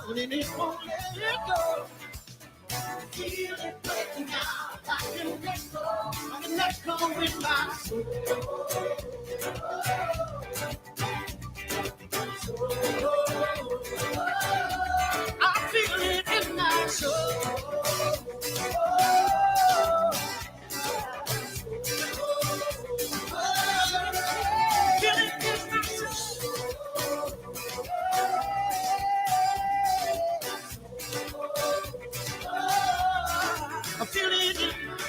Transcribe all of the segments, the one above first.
and it won't let it go. Feel it breaking out. I can let go with my soul. I feel it in my soul. I feel it in my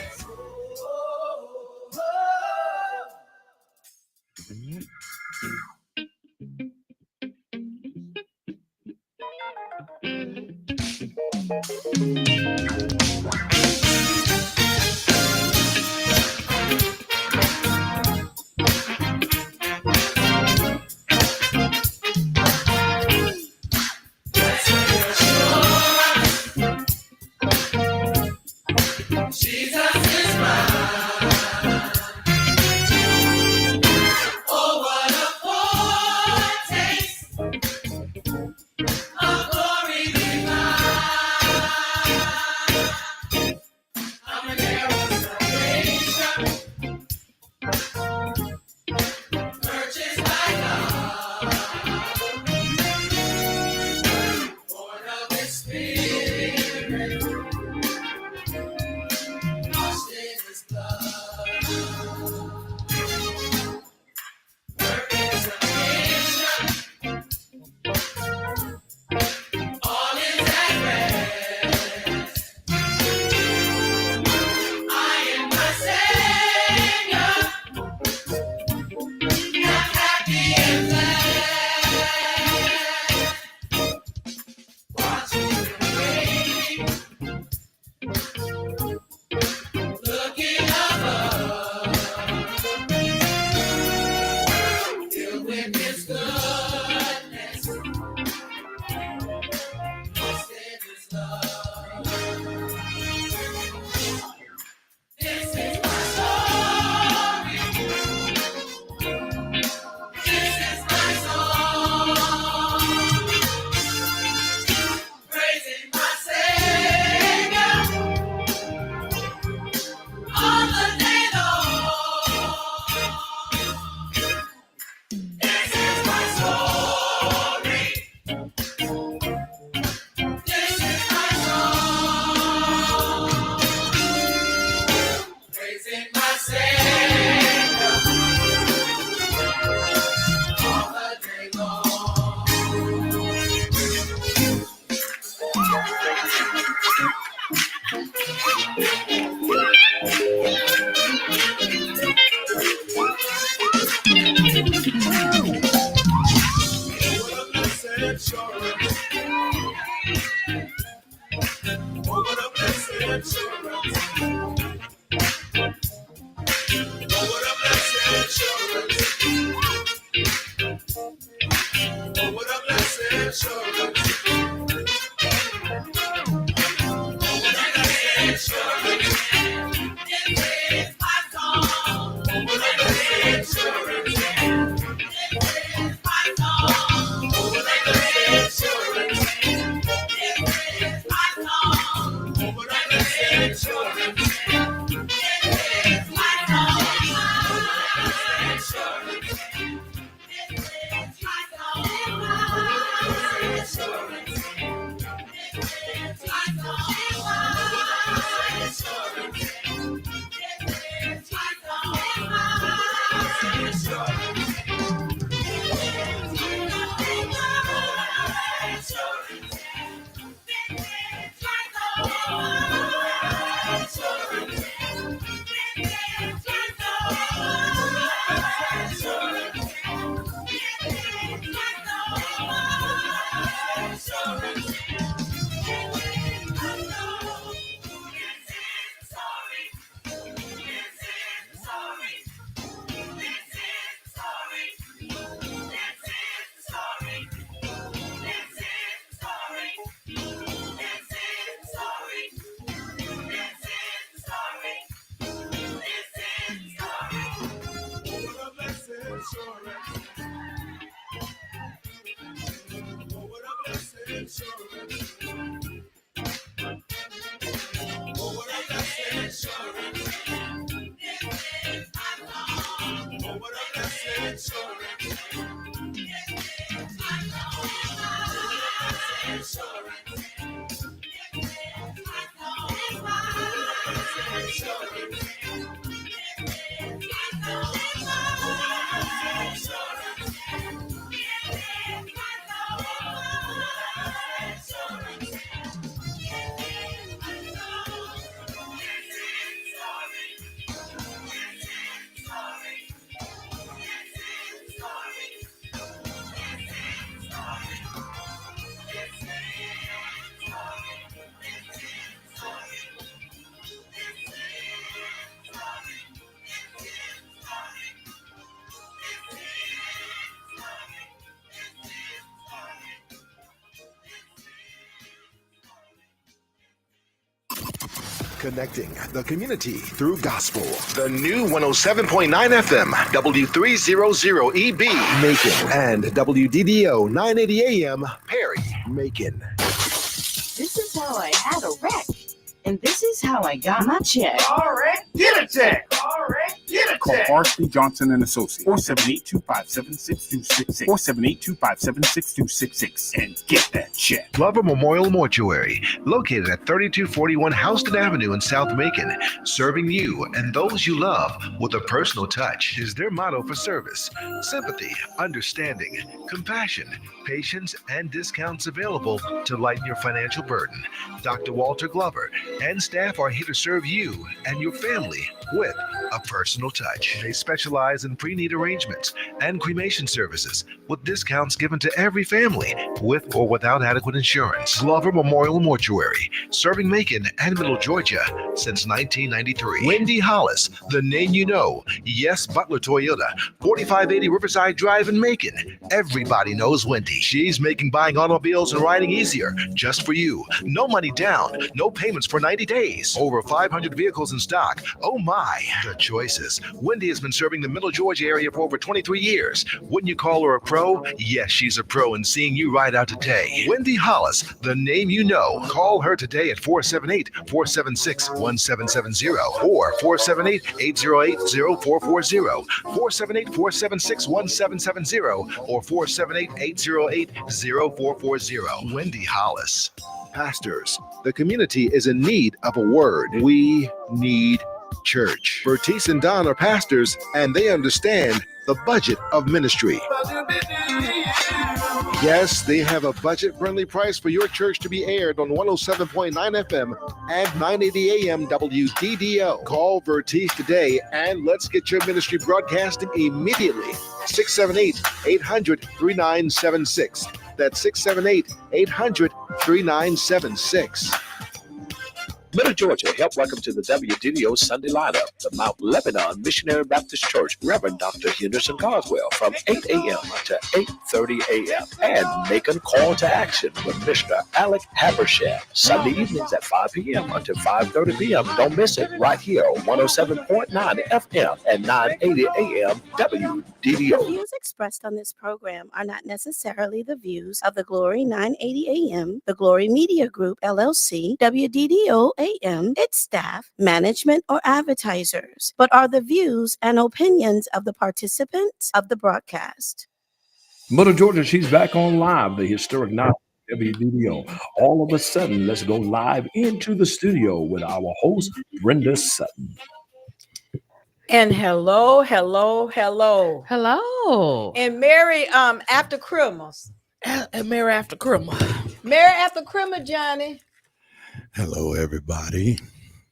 Connecting the community through gospel. The new 107.9 FM, W300EB, Macon, and WDDO 980 AM, Perry, Macon. This is how I had a wreck, and this is how I got my check. All right, get a check. All right, get a check. Call Parsley Johnson and Associates, 478-257-6266, 478-257-6266, and get that check. Glover Memorial Mortuary, located at 3241 Houston Avenue in South Macon, serving you and those you love with a personal touch is their motto for service. Sympathy, understanding, compassion, patience, and discounts available to lighten your financial burden. Dr. Walter Glover and staff are here to serve you and your family with a personal touch. They specialize in pre-need arrangements and cremation services with discounts given to every family with or without adequate insurance. Glover Memorial Mortuary, serving Macon and Middle Georgia since 1993. Wendy Hollis, the name you know. Yes, Butler Toyota, 4580 Riverside Drive in Macon. Everybody knows Wendy. She's making buying automobiles and riding easier just for you. No money down, no payments for 90 days. Over 500 vehicles in stock. Oh my, the choices. Wendy has been serving the Middle Georgia area for over 23 years. Wouldn't you call her a pro? Yes, she's a pro in seeing you ride out today. Wendy Hollis, the name you know. Call her today at 478-476-1770 or 478-808-0440, 478-476-1770 or 478-808-0440. Wendy Hollis. Pastors, the community is in need of a word. We need church. Bertice and Don are pastors, and they understand the budget of ministry. Yes, they have a budget-friendly price for your church to be aired on 107.9 FM and 980 AM WDDO. Call Vertice today and let's get your ministry broadcasting immediately. 678-800-3976. That's 678-800-3976. Middle Georgia, help welcome to the WDDO Sunday lineup, the Mount Lebanon Missionary Baptist Church, Reverend Dr. Henderson Carswell, from 8 a.m. to 8:30 a.m. And Macon Call to Action with Mr. Alec Habersham, Sunday evenings at 5 p.m. until 5:30 p.m. Don't miss it right here on 107.9 FM and 980 a.m. WDDO. The views expressed on this program are not necessarily the views of the Glory 980 AM, the Glory Media Group, LLC, WDDO AM, its staff, management, or advertisers, but are the views and opinions of the participants of the broadcast. Middle Georgia, she's back on live, the historic night WDDO. All of a sudden, let's go live into the studio with our host, Brenda Sutton. And hello. And Merry after Christmas. And Merry after Christmas. Merry after Christmas, Johnny. Hello, everybody.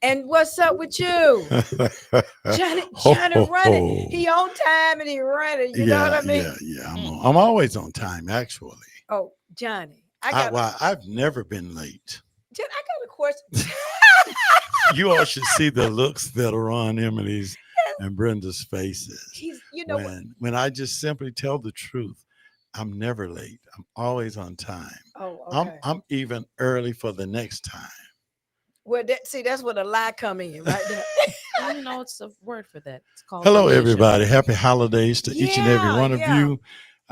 And what's up with you? Johnny running. He on time and he running. You know what I mean? Yeah. I'm always on time, actually. Oh, Johnny. I've never been late. Johnny, I got a question. You all should see the looks that are on Emily's and Brenda's faces. When I just simply tell the truth, I'm never late. I'm always on time. Oh, okay. I'm even early for the next time. Well, that's where the lie come in right there. You know, it's a word for that. It's called Hello, religion. everybody. Happy holidays to each and every one of you.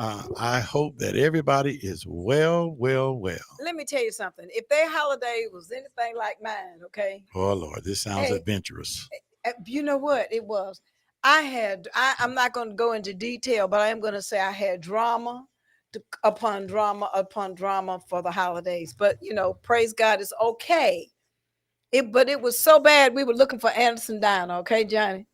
I hope that everybody is well. Let me tell you something. If their holiday was anything like mine, okay. Oh Lord, this sounds adventurous. You know what it was? I'm not going to go into detail, but I am going to say I had drama upon drama for the holidays. But praise God, it's okay. But it was so bad. We were looking for Anderson Diner, okay, Johnny?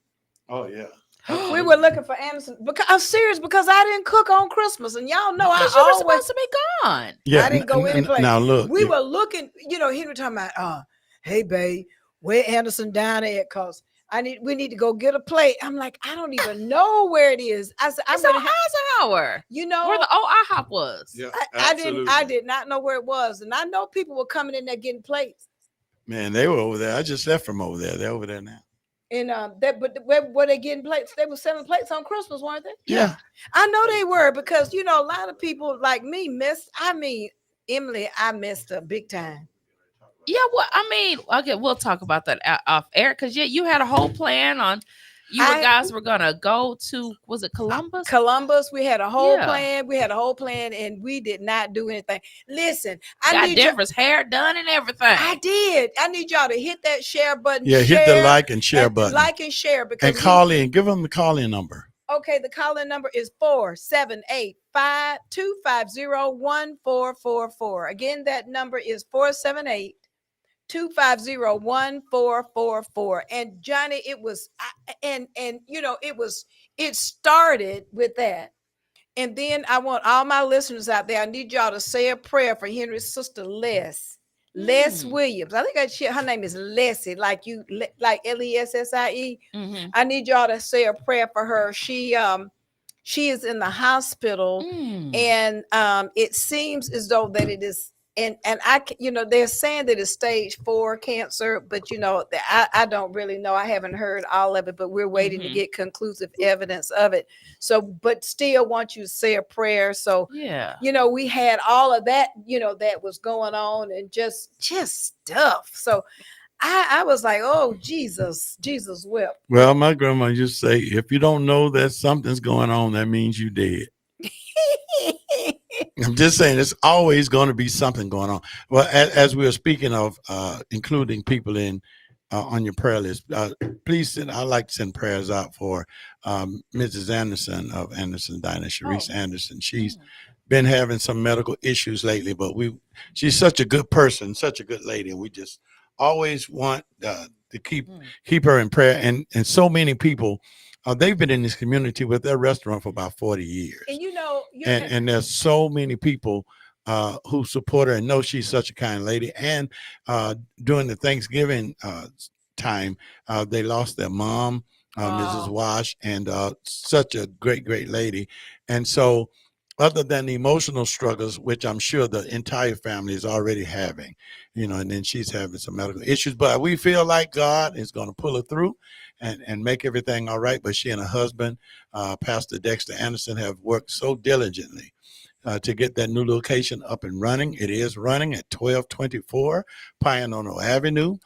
Oh yeah. We were looking for Anderson because I'm serious, because I didn't cook on Christmas, and y'all know Because you were supposed to be gone. Yeah, I didn't go any place. Now look, we were looking. Henry talking about, hey babe, where Anderson Diner at? Cause we need to go get a plate. I'm like, I don't even know where it is. I said, It's on Eisenhower. Where the old IHOP was. Yeah, I did not know where it was, and I know people were coming in there getting plates. Man, they were over there. I just left from over there. They're over there now. And where they getting plates? They were selling plates on Christmas, weren't they? Yeah. I know they were, because a lot of people like me missed. I mean, Emily, I missed her big time. Yeah, well, I mean, okay, we'll talk about that off air, because you had a whole plan on. Guys were gonna go to, was it Columbus? Columbus. We had a whole plan. And we did not do anything. Listen, I got Denver's hair done and everything. I did. I need y'all to hit that share button. Yeah, hit the like and share button. Like and share, because and call in. Give them the call-in number. Okay, the call-in number is 478-250-1444. Again, that number is 478-250-1444. And Johnny, it was, it started with that. And then I want all my listeners out there, I need y'all to say a prayer for Henry's sister, Les Williams. I think her name is Lessie, like Lessie. Mm-hmm. I need y'all to say a prayer for her. She is in the hospital, and it seems as though that it is, and they're saying that it's stage 4 cancer, but I don't really know. I haven't heard all of it, but we're waiting to get conclusive evidence of it. So, but still want you to say a prayer. So, we had all of that, that was going on, and just stuff. So I was like, oh, Jesus wept. Well, my grandma used to say, if you don't know that something's going on, that means you dead. I'm just saying, there's always going to be something going on. Well, as we are speaking of including people in on your prayer list, please I'd like to send prayers out for Mrs. Anderson of Anderson Diner, Sharice Anderson. She's been having some medical issues lately, but she's such a good person, such a good lady, and we just always want to keep her in prayer. And so many people, they've been in this community with their restaurant for about 40 years. And and there's so many people who support her and know she's such a kind lady. And during the Thanksgiving time, they lost their mom, Mrs. Wash, and such a great lady. And so, other than the emotional struggles, which I'm sure the entire family is already having, and then she's having some medical issues, but we feel like God is going to pull her through and make everything all right. But she and her husband, Pastor Dexter Anderson, have worked so diligently to get that new location up and running. It is running at 1224 Pioneer Avenue.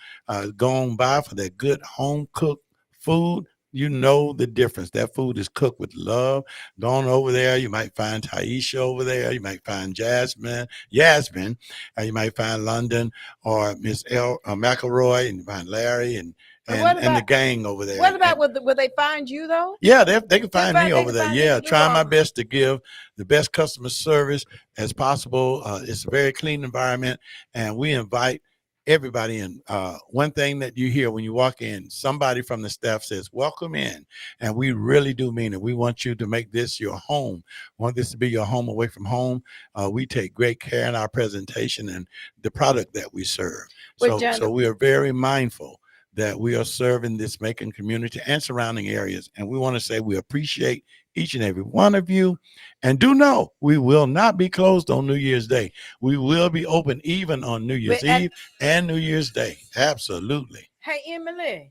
Going by for that good home cooked food. You know the difference. That food is cooked with love. Going over there, you might find Taisha over there. You might find Yasmin. You might find London or Miss McElroy, and you find Larry and the gang over there. What about will they find you though? Yeah, they can find me over there. Yeah, trying my best to give the best customer service as possible. It's a very clean environment, and we invite everybody in. One thing that you hear when you walk in, somebody from the staff says, welcome in. And we really do mean it. We want you to make this your home. We want this to be your home away from home. We take great care in our presentation and the product that we serve. So we are very mindful that we are serving this Macon community and surrounding areas. And we want to say we appreciate each and every one of you. And do know we will not be closed on New Year's Day. We will be open even on New Year's Eve and New Year's Day. Absolutely. Hey, Emily.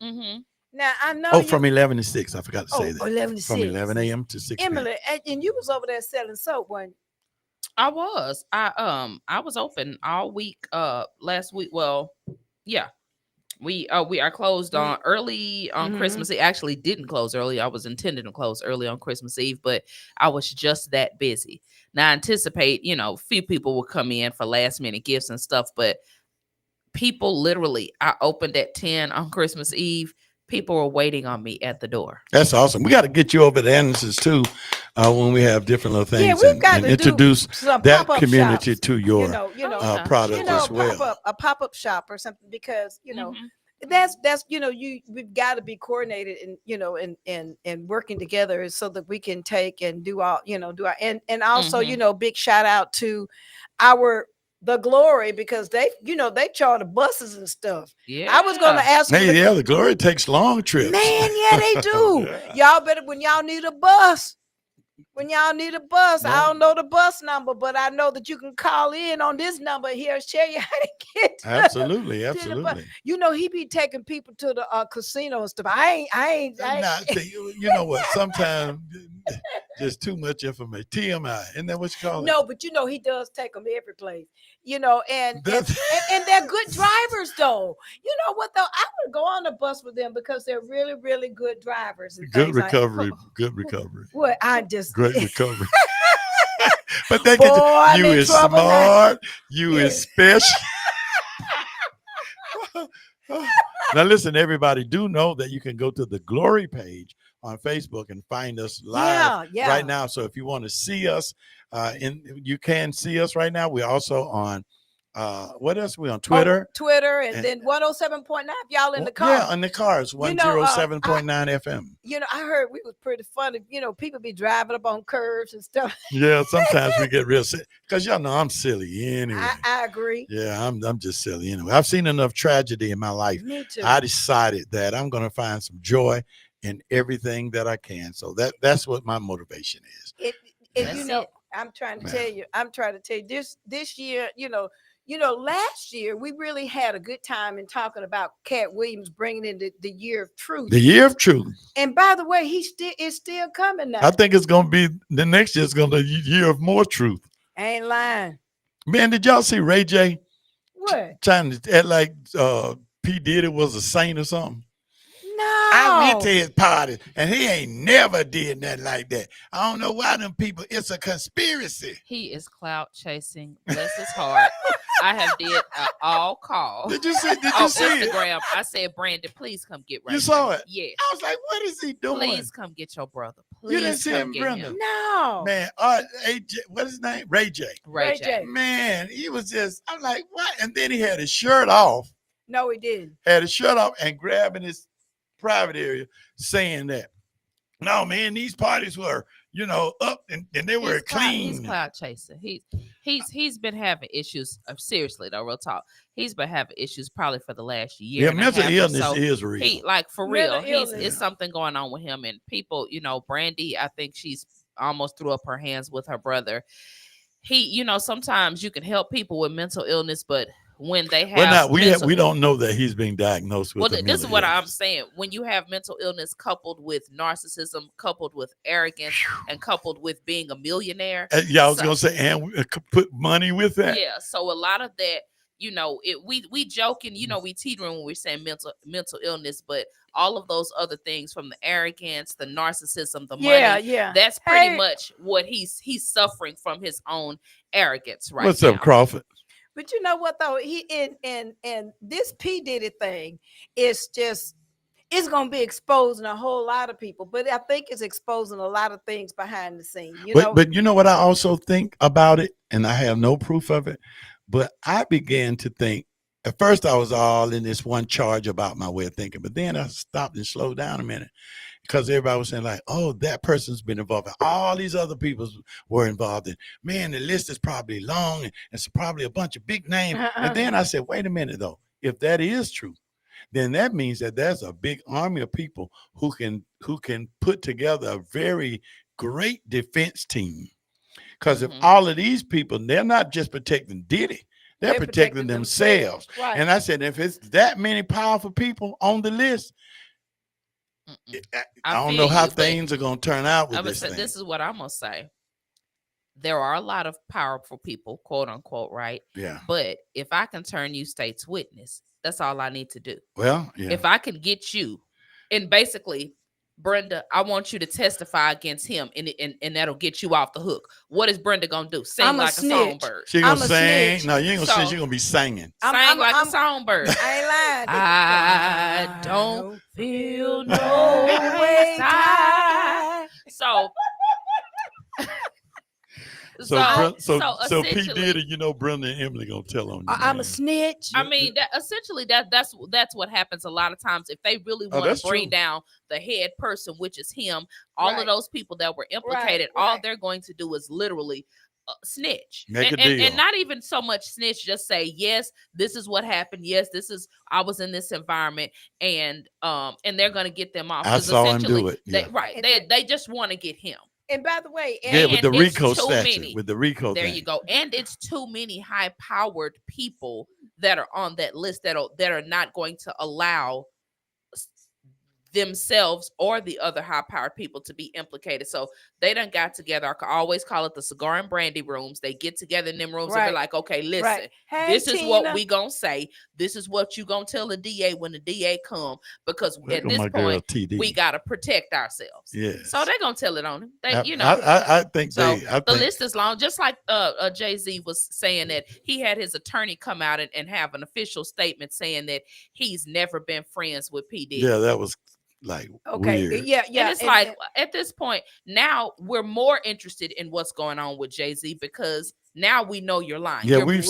Now, I know from 11 to 6. I forgot to say that. 11 to 6. From 11 a.m. to 6 p.m. Emily, and you was over there selling soap, weren't you? I was. I was open all week last week. Well, yeah. We are closed on early on Christmas. It actually didn't close early. I was intending to close early on Christmas Eve, but I was just that busy. Now I anticipate, a few people will come in for last minute gifts and stuff, but people literally, I opened at 10 on Christmas Eve. People were waiting on me at the door. That's awesome. We got to get you over to Anderson's too when we have different little things. Yeah, we've got to introduce that community shops, to your product as well. A pop-up shop or something, because that's we've got to be coordinated and working together so that we can take and do our and also big shout out to the Glory, because they charter buses and stuff. Yeah, I was gonna ask. The Glory takes long trips. Man, yeah, they do. Y'all better, when y'all need a bus. I don't know the bus number, but I know that you can call in on this number here, share you how to get. Absolutely. He be taking people to the casino and stuff. I ain't. You know what? Sometimes just too much information. TMI, isn't that what you call it? No, but he does take them every place. And they're good drivers, though. You know what though? I would go on the bus with them because they're really, really good drivers. And good recovery. Good recovery. What I just great recovery. But they get you is smart. You is special. Now listen, everybody, do know that you can go to the Glory page on Facebook and find us live right now. So if you want to see us, you can see us right now. We're also on what else? We're on Twitter. And then 107.9 if y'all in the car. Yeah, on the cars, 107.9 FM. I heard we was pretty funny. People be driving up on curves and stuff. Yeah, sometimes we get real sick because y'all know I'm silly anyway. I agree. Yeah, I'm just silly anyway. I've seen enough tragedy in my life. Me too. I decided that I'm going to find some joy in everything that I can. So that's what my motivation is. I'm trying to tell you this year, last year we really had a good time in talking about Cat Williams bringing in the year of truth. The year of truth. And by the way, it's still coming now. I think it's going to be the next year. It's going to be the year of more truth. I ain't lying. Man, did y'all see Ray J? What? Trying to act like P. Diddy was a saint or something. No. I went to his party and he ain't never did nothing like that. I don't know why them people, it's a conspiracy. He is clout chasing. Bless his heart. I have did an all call. Did you see Instagram? it? I said, Brandon, please come get Ray. You saw it? Yeah. I was like, what is he doing? Please come get your brother. Please you didn't see him, Brenda? No. Man, AJ, what's his name? Ray J. Ray J. Man, he was just, I'm like, what? And then he had his shirt off. No, he didn't. Had his shirt off and grabbing his private area, saying that, no, man, these parties were, up and they were clean. He's cloud chaser. He's been having issues. Seriously though, real talk. He's been having issues probably for the last year. Yeah, mental illness is real. For real. It's something going on with him, and people, Brandy, I think she's almost threw up her hands with her brother. Sometimes you can help people with mental illness, but when they have we don't know that he's being diagnosed with. Well, this is what I'm saying. When you have mental illness coupled with narcissism, coupled with arrogance, and coupled with being a millionaire. I was gonna say, and we put money with that. Yeah. So a lot of that, we joking, we teetering when we're saying mental illness, but all of those other things, from the arrogance, the narcissism, the money, that's pretty much what he's suffering from, his own arrogance right now. What's up, Crawford? But you know what though, he and this P. Diddy thing is just, it's gonna be exposing a whole lot of people. But I think it's exposing a lot of things behind the scenes. But you know what I also think about it, and I have no proof of it, but I began to think, at first I was all in this one charge about my way of thinking, but then I stopped and slowed down a minute. Because everybody was saying like, oh, that person's been involved. All these other people were involved in. Man, the list is probably long and it's probably a bunch of big names. And then I said, wait a minute, though. If that is true, then that means that there's a big army of people who can put together a very great defense team. Because if all of these people, they're not just protecting Diddy, they're protecting themselves. Right. And I said, if it's that many powerful people on the list, I don't know how things are going to turn out with this thing. This is what I'm going to say. there are a lot of powerful people, quote unquote, right? Yeah. But if I can turn you state's witness, that's all I need to do. Well, yeah. If I can get you, and basically, Brenda, I want you to testify against him, and that'll get you off the hook. What is Brenda gonna do? Sing like a songbird. She gonna sing. No, you ain't gonna sing. She gonna be singing. Sing like a songbird. I ain't lying. I don't feel no way. So P Diddy, you know, Brenda and Emily gonna tell on you. I'm a snitch. I mean, that's what happens a lot of times. If they really want to bring down the head person, which is him, all of those people that were implicated, all they're going to do is literally snitch. Make a deal. And not even so much snitch, just say, yes, this is what happened. Yes, I was in this environment, and they're gonna get them off. I saw him do it. Yeah. They just want to get him. And by the way, with the RICO statute, with the RICO there thing. you go. And it's too many high-powered people that are on that list that are not going to allow themselves or the other high-powered people to be implicated. So they done got together. I always call it the cigar and brandy rooms. They get together in them rooms and be like, okay, listen, this is what we gonna say. This is what you gonna tell the DA when the DA come, because at this point we gotta protect ourselves. Yes. So they're gonna tell it on him. I think so. The list is long, just like Jay-Z was saying that he had his attorney come out and have an official statement saying that he's never been friends with P. Diddy. Yeah, that was weird. Yeah. And it's like at this point now we're more interested in what's going on with Jay-Z, because now we know you're lying. Yeah, you're we've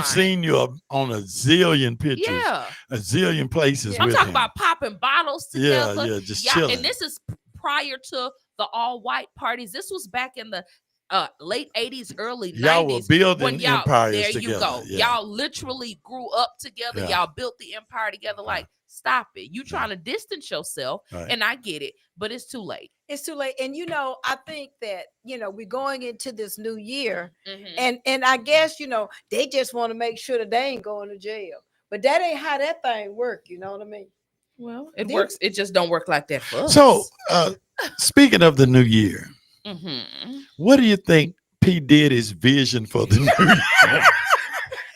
seen you on a zillion pictures. Yeah, a zillion places. I'm talking about popping bottles together. Yeah, just chilling. And this is prior to the all-white parties. This was back in the late 80s, early 90s. Y'all were building empires there together. You go. Yeah. Y'all literally grew up together. Yeah. Y'all built the empire together. Like, stop it. You trying to distance yourself, and I get it, but it's too late. It's too late. And I think that we're going into this new year, and I guess they just want to make sure that they ain't going to jail. But that ain't how that thing work. You know what I mean? Well, it works. It just don't work like that for us. So, speaking of the new year, what do you think P. Diddy's vision for the new year?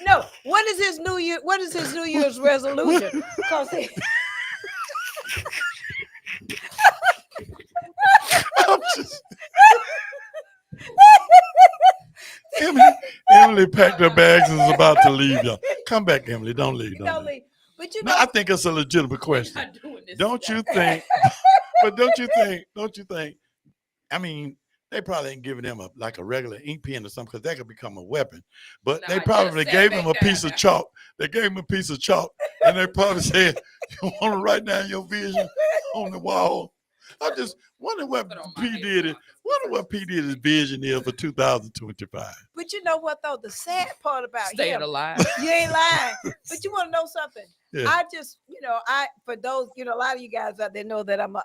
No, what is his New Year? What is his New Year's resolution? Because Emily packed her bags and is about to leave. Y'all, come back, Emily. Don't leave. Don't leave. But I think it's a legitimate question. Don't you think? But don't you think? I mean, they probably ain't giving him a regular ink pen or something, because that could become a weapon. But they probably gave him a piece of chalk. They gave him a piece of chalk, and they probably said, "You want to write down your vision on the wall?" I just wonder what P. Diddy's vision is for 2025. But you know what though? The sad part about staying him, alive. You ain't lying. But you want to know something? Yeah. I just, for those, a lot of you guys out there know that I'm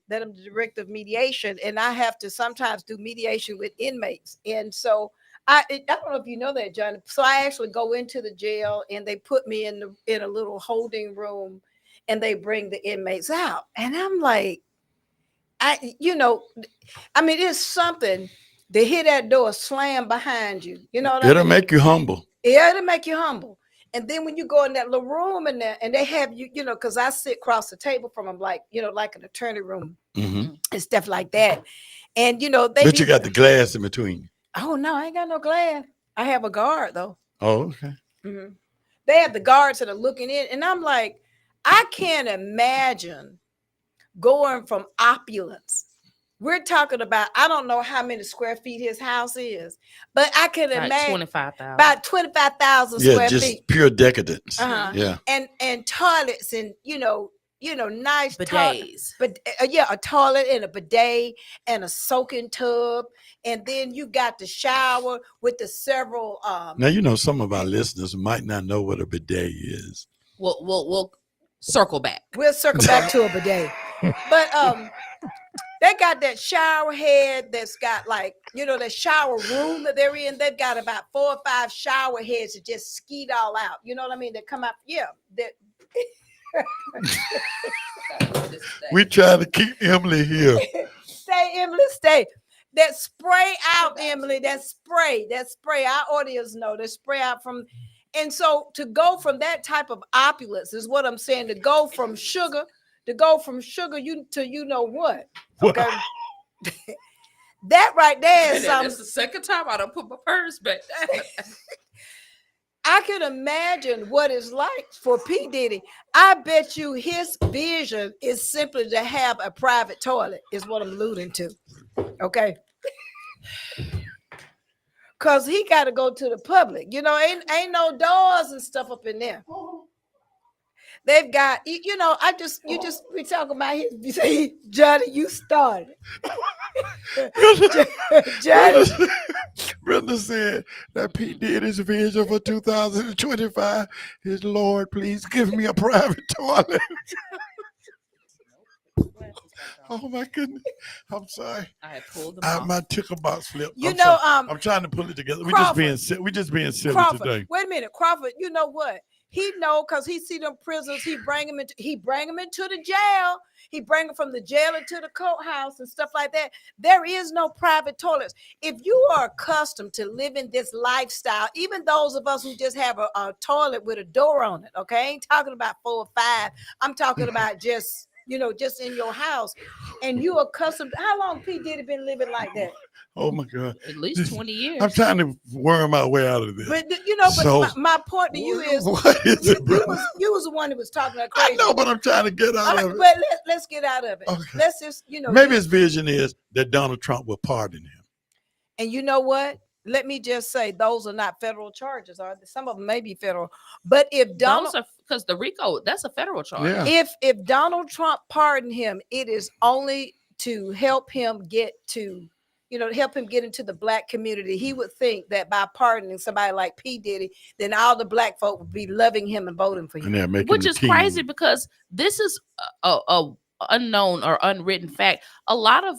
the director of mediation, and I have to sometimes do mediation with inmates. And so I don't know if you know that, John. So I actually go into the jail, and they put me in a little holding room, and they bring the inmates out, and I'm like, it's something to hear that door slam behind you. You know what I mean? It'll make you humble. Yeah, it'll make you humble. And then when you go in that little room in there, and they have you, because I sit across the table from them, like an attorney room and stuff like that. And But you got the glass in between you. Oh no, I ain't got no glass. I have a guard though. Oh, okay. They have the guards that are looking in, and I'm like, I can't imagine going from opulence. We're talking about, I don't know how many square feet his house is, but I can imagine 25,000. About 25,000 square just feet. Pure decadence. Yeah. And toilets and nice bidets. But a toilet and a bidet and a soaking tub, and then you got the shower with the several. Now some of our listeners might not know what a bidet is. We'll circle back. We'll circle back to a bidet, but they got that shower head that's got that shower room that they're in. They've got about 4 or 5 shower heads that just skeet all out. You know what I mean? They come out. Yeah. We try to keep Emily here. Stay, Emily, stay. that spray out, Emily. That spray. Our audience know that spray out from. And so to go from that type of opulence is what I'm saying. To go from sugar you to you know what? Okay. That right there is something. That's the second time I don't put my purse back. I can imagine what it's like for P. Diddy. I bet you his vision is simply to have a private toilet, is what I'm alluding to. Okay. Cause he got to go to the public. You know, ain't no doors and stuff up in there. They've got, you know, we talking about his, say, Johnny, you started. Johnny. Brenda said that Pete did his vision for 2025. His Lord, please give me a private toilet. Oh my goodness! I'm sorry. I had pulled them off. My ticker box flipped. You know, I'm trying to pull it together. We just being silly Crawford, today. Wait a minute, Crawford. You know what? He know because he see them prisoners. He bring them into the jail. He bring them from the jail into the courthouse and stuff like that. There is no private toilets. If you are accustomed to living this lifestyle, even those of us who just have a toilet with a door on it, okay, I ain't talking about 4 or 5. I'm talking about just, you know, just in your house, and you accustomed. How long P. Diddy been living like that? Oh my God! At least 20 years. I'm trying to worm my way out of this. But you know, my point to you is, what is it, you was the one that was talking that crazy. I know, but I'm trying to get out of it. But let's get out of it. Okay. Let's just, you know, maybe his vision is that Donald Trump will pardon him. And you know what? Let me just say, those are not federal charges. Some of them may be federal, but if Donald, because the RICO, that's a federal charge. Yeah. If Donald Trump pardoned him, it is only to help him get to, you know, help him get into the black community. He would think that by pardoning somebody like P. Diddy, then all the black folk would be loving him and voting for him. Which is crazy because this is a unknown or unwritten fact. A lot of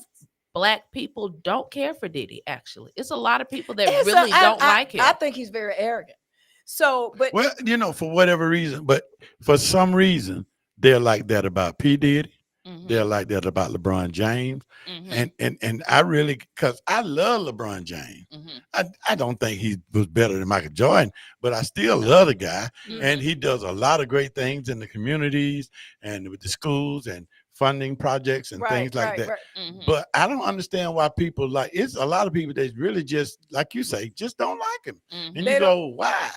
black people don't care for Diddy, actually. It's a lot of people that really don't like him. I think he's very arrogant. So, but well, you know, for whatever reason, but for some reason, they're like that about P. Diddy. Mm-hmm. They're like that about LeBron James. Mm-hmm. And I really, because I love LeBron James. Mm-hmm. I don't think he was better than Michael Jordan, but I still love the guy. Mm-hmm. And he does a lot of great things in the communities and with the schools and funding projects and things like that. Right. Mm-hmm. But I don't understand why people like, it's a lot of people that really just, like you say, just don't like him. Mm-hmm. And you go, why?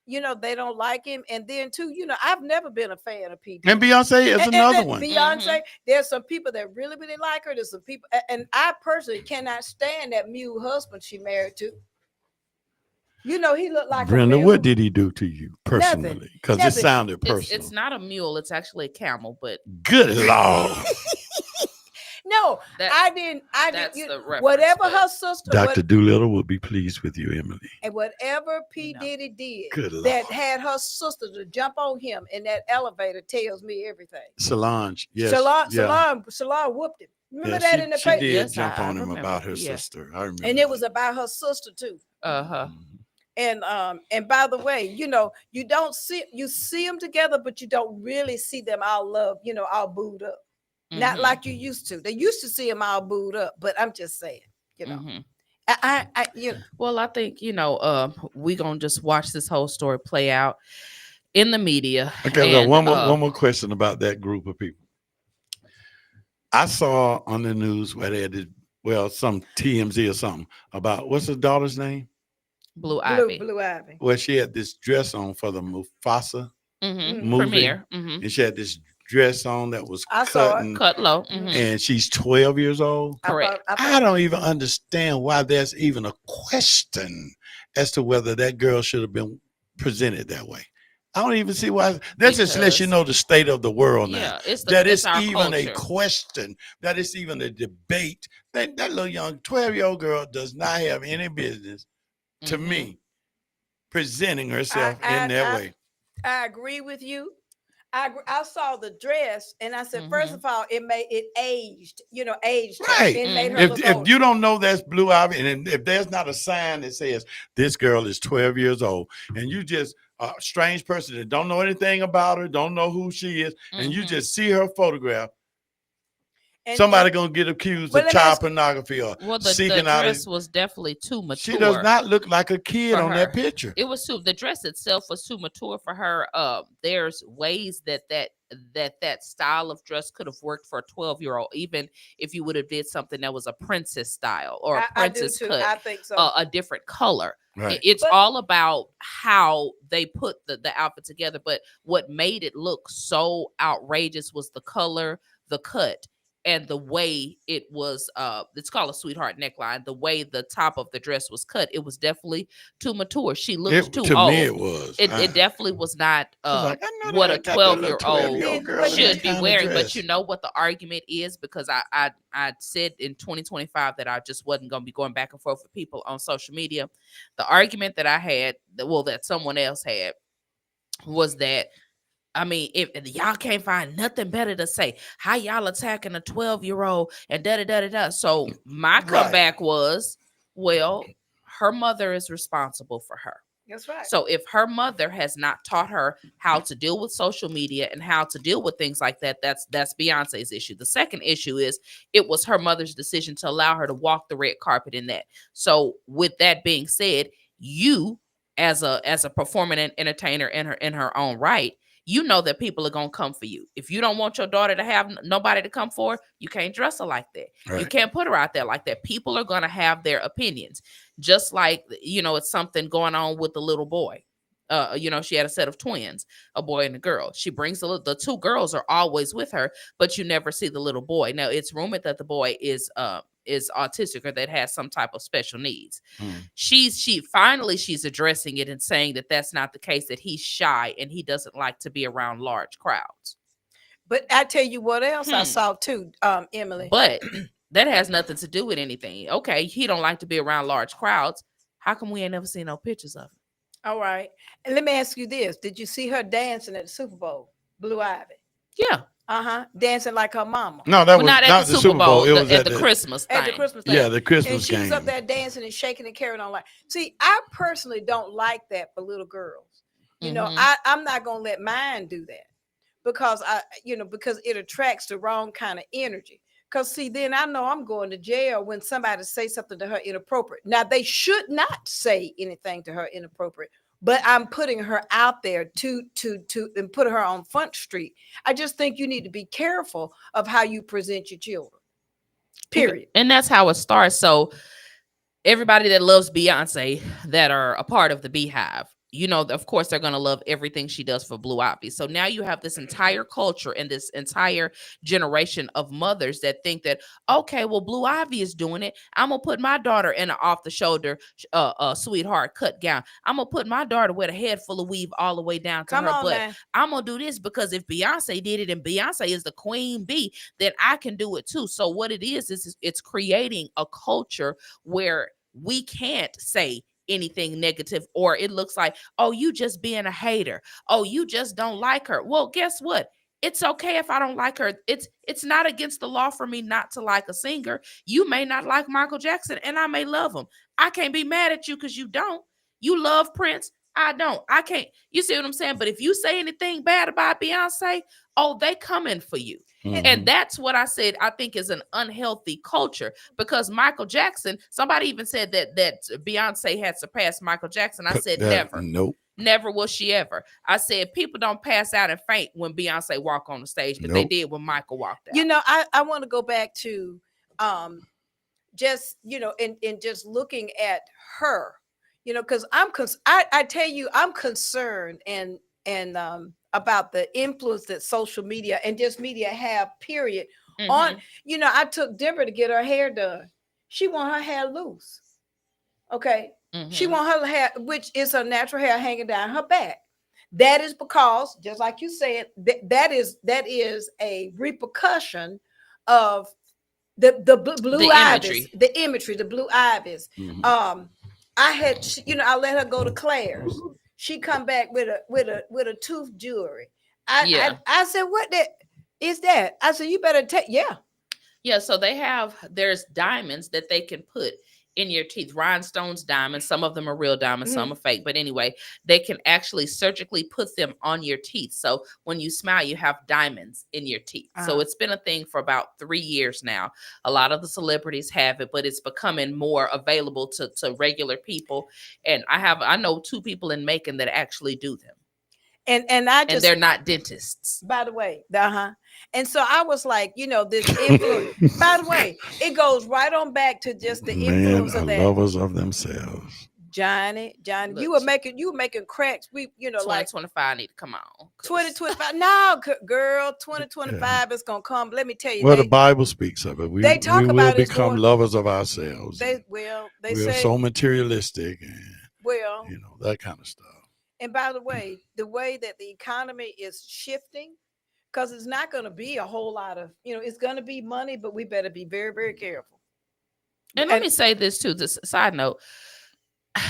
You know, they don't like him. And then too, you know, I've never been a fan of P. Diddy. And Beyonce is another one. Beyonce, there's some people that really, really like her. There's some people, and I personally cannot stand that mule husband she married to. You know, he looked like Brenda, what did he do to you personally? Because it sounded personal. It's not a mule, it's actually a camel, but good Lord. No, I didn't. Whatever her sister, Dr. Doolittle will be pleased with you, Emily. And whatever P. Diddy did that had her sister to jump on him in that elevator tells me everything. Solange, yes. Solange whooped him. Remember that in the paper? She did jump on him about her sister. I remember. And it was about her sister too. Uh-huh. And by the way, you know, you see them together, but you don't really see them all all booed up. Mm-hmm. Not like you used to. They used to see them all booed up, but I'm just saying, you know. Mm-hmm. Well, I think, we're gonna just watch this whole story play out in the media. Okay, one more question about that group of people. I saw on the news where they had some TMZ or something about what's his daughter's name? Blue Ivy. Blue Ivy. Well, she had this dress on for the Mufasa movie. Premiere. Mm-hmm. And she had this dress on that was cut low. Mm-hmm. And she's 12 years old. Correct. I don't even understand why there's even a question as to whether that girl should have been presented that way. I don't even see why. That just lets you know the state of the world now. Yeah, it's even a question. That it's even a debate. That little young 12-year-old girl does not have any business, to me, presenting herself in that way. I agree with you. I saw the dress and I said, first of all, it aged, aged. Right. It made her if you don't know that's Blue Ivy, and if there's not a sign that says this girl is 12 years old, and you just a strange person that don't know anything about her, don't know who she is, and you just see her photograph. Somebody gonna get accused of child pornography or well, the seeking out. dress was definitely too mature. She does not look like a kid on that picture. It was the dress itself was too mature for her. There's ways that style of dress could have worked for a 12-year-old, even if you would have did something that was a princess style or a princess cut, I think so. A different color. Right. It's all about how they put the outfit together. But what made it look so outrageous was the color, the cut, and the way it was. It's called a sweetheart neckline. The way the top of the dress was cut, it was definitely too mature. She looked too old. To me, it was. It definitely was not what a 12-year-old should be wearing. But you know what the argument is? Because I said in 2025 that I just wasn't going to be going back and forth with people on social media. The argument that I had, that someone else had, was that, I mean, if y'all can't find nothing better to say, how y'all attacking a 12-year-old and da-da-da-da-da. So my comeback was, well, her mother is responsible for her. That's right. So if her mother has not taught her how to deal with social media and how to deal with things like that, that's Beyonce's issue. The second issue is it was her mother's decision to allow her to walk the red carpet in that. So with that being said, you as a performing and entertainer in her own right, you know that people are going to come for you. If you don't want your daughter to have nobody to come for, you can't dress her like that. Right. You can't put her out there like that. People are going to have their opinions. Just like, it's something going on with the little boy. She had a set of twins, a boy and a girl. She brings the two girls are always with her, but you never see the little boy. Now, it's rumored that the boy is autistic or that has some type of special needs. She's addressing it and saying that that's not the case, that he's shy and he doesn't like to be around large crowds. But I tell you what else I saw too, Emily. But that has nothing to do with anything. Okay, he don't like to be around large crowds. How come we ain't never seen no pictures of him? All right. And let me ask you this. Did you see her dancing at the Super Bowl? Blue Ivy. Yeah. Dancing like her mama. No, that was not at the Super Bowl. It was at the Christmas thing. At the Christmas thing. Yeah, the Christmas and she game. was up there dancing and shaking and carrying on. Like, see, I personally don't like that for little girls. You know, I'm not gonna let mine do that because because it attracts the wrong kind of energy. Because see, then I know I'm going to jail when somebody says something to her inappropriate. Now, they should not say anything to her inappropriate, but I'm putting her out there to and put her on Front Street. I just think you need to be careful of how you present your children. Period. And that's how it starts. So everybody that loves Beyonce that are a part of the Beehive, of course, they're going to love everything she does for Blue Ivy. So now you have this entire culture and this entire generation of mothers that think that, okay, well, Blue Ivy is doing it. I'm going to put my daughter in an off-the-shoulder sweetheart cut gown. I'm going to put my daughter with a head full of weave all the way down to her butt. Man. I'm going to do this because if Beyonce did it and Beyonce is the queen bee, then I can do it too. So what it is it's creating a culture where we can't say anything negative, or it looks like, oh, you just being a hater. Oh, you just don't like her. Well, guess what? It's okay if I don't like her. It's not against the law for me not to like a singer. You may not like Michael Jackson, and I may love him. I can't be mad at you because you don't. You love Prince. I don't. I can't. You see what I'm saying? But if you say anything bad about Beyonce, oh, they coming for you. And that's what I said, I think is an unhealthy culture, because Michael Jackson, somebody even said that Beyonce had surpassed Michael Jackson. I said, never. Nope. Never will she ever. I said, people don't pass out and faint when Beyonce walk on the stage, but they did when Michael walked out. I want to go back to just, in just looking at her, because I tell you, I'm concerned and about the influence that social media and just media have, period, on, I took Denver to get her hair done. She want her hair loose. Okay. She want her hair, which is her natural hair, hanging down her back. That is because, just like you said, that is a repercussion of the blue ivies, the imagery, the blue ivies. I let her go to Claire's. She come back with a tooth jewelry. I said, what is that? I said, you better take, yeah. Yeah, so there's diamonds that they can put in your teeth, rhinestones, diamonds. Some of them are real diamonds, some are fake. But anyway, they can actually surgically put them on your teeth. So when you smile, you have diamonds in your teeth. So it's been a thing for about 3 years now. A lot of the celebrities have it, but it's becoming more available to regular people. And I know 2 people in Macon that actually do them. And they're not dentists, by the way. And so I was like, this influence. By the way, it goes right on back to just the influence of that. Lovers of themselves. Johnny, Look, you were making cracks. We, 2025 need to come on. 2025. No, girl, 2025 is gonna come. Let me tell you. Well, the Bible speaks of it. They talk we about will become lovers of ourselves. They we say are so materialistic and that kind of stuff. And by the way that the economy is shifting, because it's not going to be a whole lot of, it's going to be money, but we better be very, very careful. And let me say this too, this side note.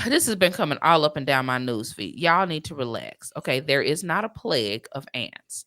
This has been coming all up and down my news feed. Y'all need to relax. Okay, there is not a plague of ants.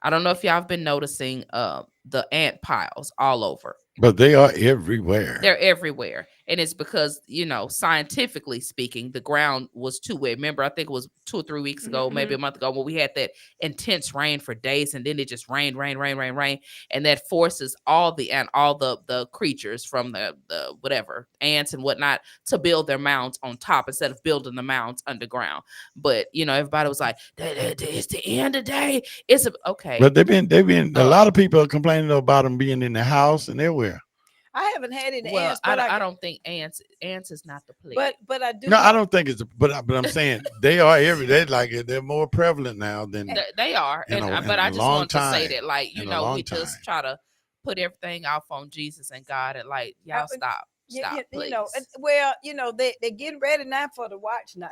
I don't know if y'all have been noticing the ant piles all over. But they are everywhere. They're everywhere. And it's because, scientifically speaking, the ground was too wet. Remember, I think it was 2 or 3 weeks ago, maybe a month ago, when we had that intense rain for days, and then it just rained. And that forces all the creatures from the whatever, ants and whatnot, to build their mounds on top instead of building the mounds underground. But, everybody was like, it's the end of the day. Okay. But they've been a lot of people are complaining about them being in the house and everywhere. I haven't had any ants, but I don't think ants is not the plague. But I do. No, I don't think it's. But I'm saying they are they're more prevalent now than they are. But I just want to say that, we just try to put everything off on Jesus and God, and y'all stop, please. They're getting ready now for the watch night.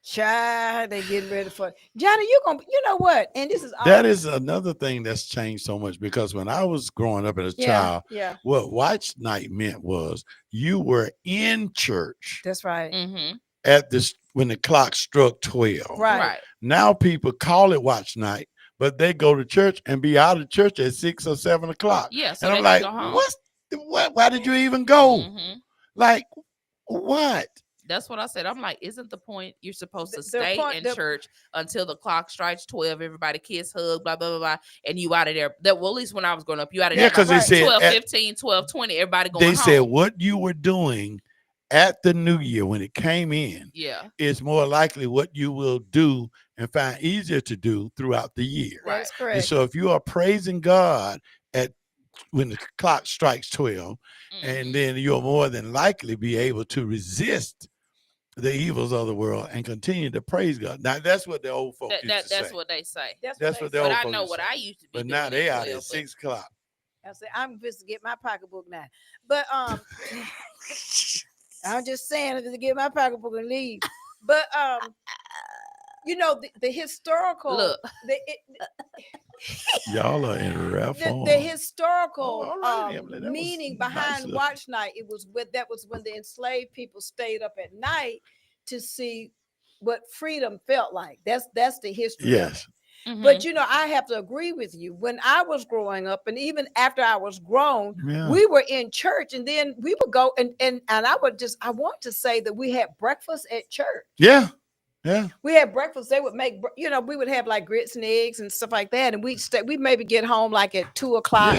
Child, they getting ready for Johnny. You know what? And this is that is another thing that's changed so much, because when I was growing up as a child, what watch night meant was you were in church. That's right. At this when the clock struck 12. Right. Now people call it watch night, but they go to church and be out of church at 6 or 7 o'clock. Yeah. So and I'm like, what? Why did you even go? Like, what? That's what I said. I'm like, isn't the point you're supposed to stay in church until the clock strikes 12, everybody kiss, hug, blah, blah, blah, blah, and you out of there. At least when I was growing up, you out of there. Because they said 12, 15, 12, 20, everybody going home. They said what you were doing at the new year when it came in is more likely what you will do and find easier to do throughout the year. That's correct. And so if you are praising God when the clock strikes 12, and then you'll more than likely be able to resist the evils of the world and continue to praise God. Now that's what the old folks used to that's say. what they say. That's what the old folks I know what I used to be. But doing now they out at 12, 6 o'clock. I said, I'm just to get my pocketbook now. But I'm just saying to get my pocketbook and leave. But the historical y'all are in rough form. The historical meaning behind watch night, that was when the enslaved people stayed up at night to see what freedom felt like. That's the history. Yes. But I have to agree with you. When I was growing up, and even after I was grown, we were in church, and then we would go and I want to say that we had breakfast at church. Yeah. We had breakfast. They would make, we would have like grits and eggs and stuff like that. And we'd maybe get home like at 2 o'clock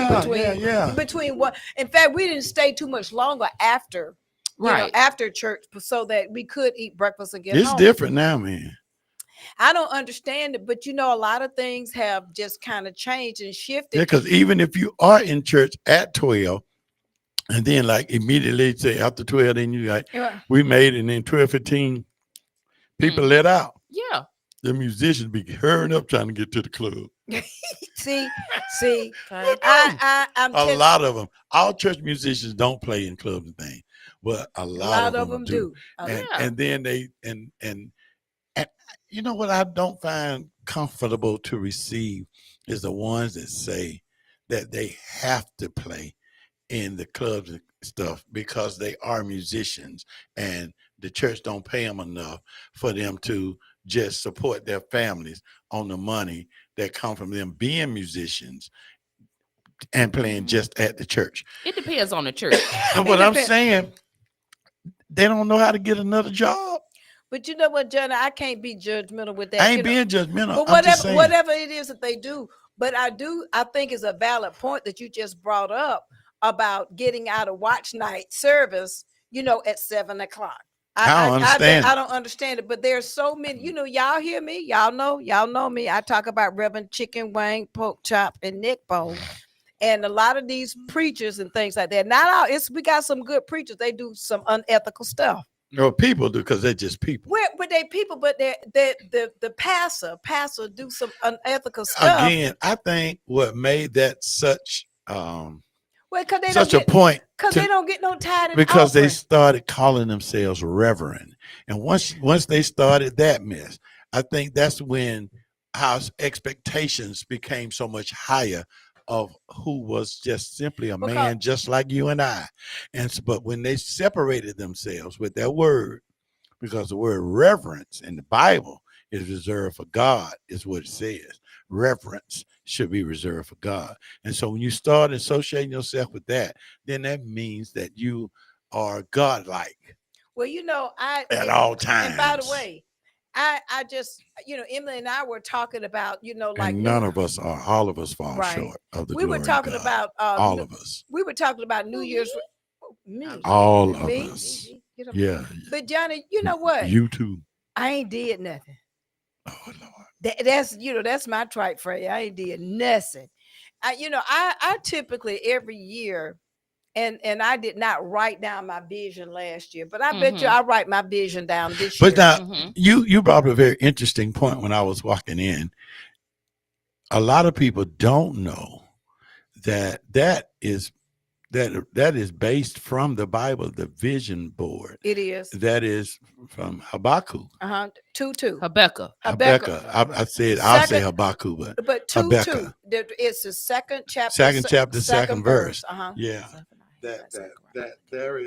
between what, in fact, we didn't stay too much longer after, after church, so that we could eat breakfast and get home. It's different now, man. I don't understand it, but a lot of things have just kind of changed and shifted. Yeah, because even if you are in church at 12, and then like immediately say after 12, then you we made it, and then 12:15, people let out. Yeah. The musicians be hurrying up trying to get to the club. see, I'm a lot of them. All church musicians don't play in clubs and things, but a lot of them do. And then and you know what I don't find comfortable to receive is the ones that say that they have to play in the clubs and stuff because they are musicians and the church don't pay them enough for them to just support their families on the money that come from them being musicians and playing just at the church. It depends on the church. What I'm saying they don't know how to get another job. But you know what, Johnny, I can't be judgmental with that. I ain't being judgmental. But whatever it is that they do, but I think it's a valid point that you just brought up about getting out of watch night service, at 7 o'clock. I don't understand. I don't understand it, but there's so many, y'all hear me, y'all know me. I talk about Reverend Chicken Wing, Pork Chop, and Neck Bone. And a lot of these preachers and things like that. Not all, we got some good preachers. They do some unethical stuff. No, people do, because they're just people. But they people, but the pastor do some unethical stuff. Again, I think what made that such such a point, because they don't get no tithe, because they started calling themselves reverend, and once they started that mess, I think that's when our expectations became so much higher of who was just simply a man just like you and I. But when they separated themselves with that word, because the word reverence in the Bible is reserved for God, is what it says. Reverence should be reserved for God. And so when you start associating yourself with that, then that means that you are godlike. Well, at all times. And by the way, I just, Emily and I were talking about, like and none of us are, all of us fall short of the glory of God. We were talking about all of us. We were talking about New Year's. All of us. Yeah. But Johnny, you know what? You too. I ain't did nothing. Oh Lord. That's my trite phrase. I ain't did nothing. I typically every year, and I did not write down my vision last year, but I bet you I write my vision down this year. But now you brought up a very interesting point when I was walking in. A lot of people don't know that is based from the Bible, the vision board. It is. That is from Habakkuk. 2:2. Habakkuk. I said I'll say Habakkuk, but 2:2. It's the second chapter. Second verse. Yeah. That there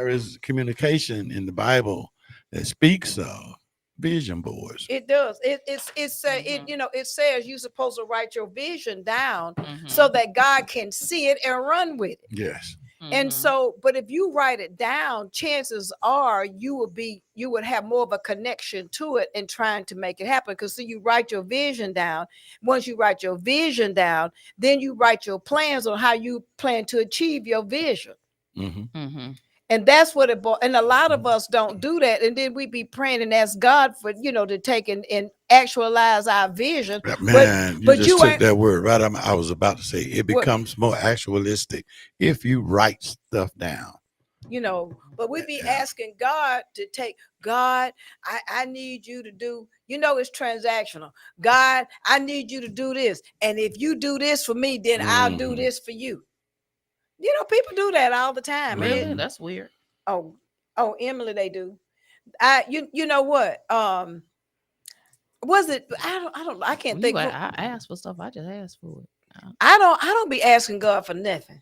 is communication in the Bible that speaks of vision boards. It does. It says you're supposed to write your vision down so that God can see it and run with it. Yes. And so, but if you write it down, chances are you would have more of a connection to it and trying to make it happen. Because you write your vision down. Once you write your vision down, then you write your plans on how you plan to achieve your vision. And that's what and a lot of us don't do that. And then we be praying and ask God for, to take and actualize our vision. Man, but you took that word right. I was about to say it becomes more actualistic if you write stuff down. But we be asking God to take, God, I need you to do, it's transactional. God, I need you to do this. And if you do this for me, then I'll do this for you. People do that all the time. Really? That's weird. Oh, Emily, they do. You know what? Was it? I can't think. I asked for stuff. I just asked for it. I don't be asking God for nothing.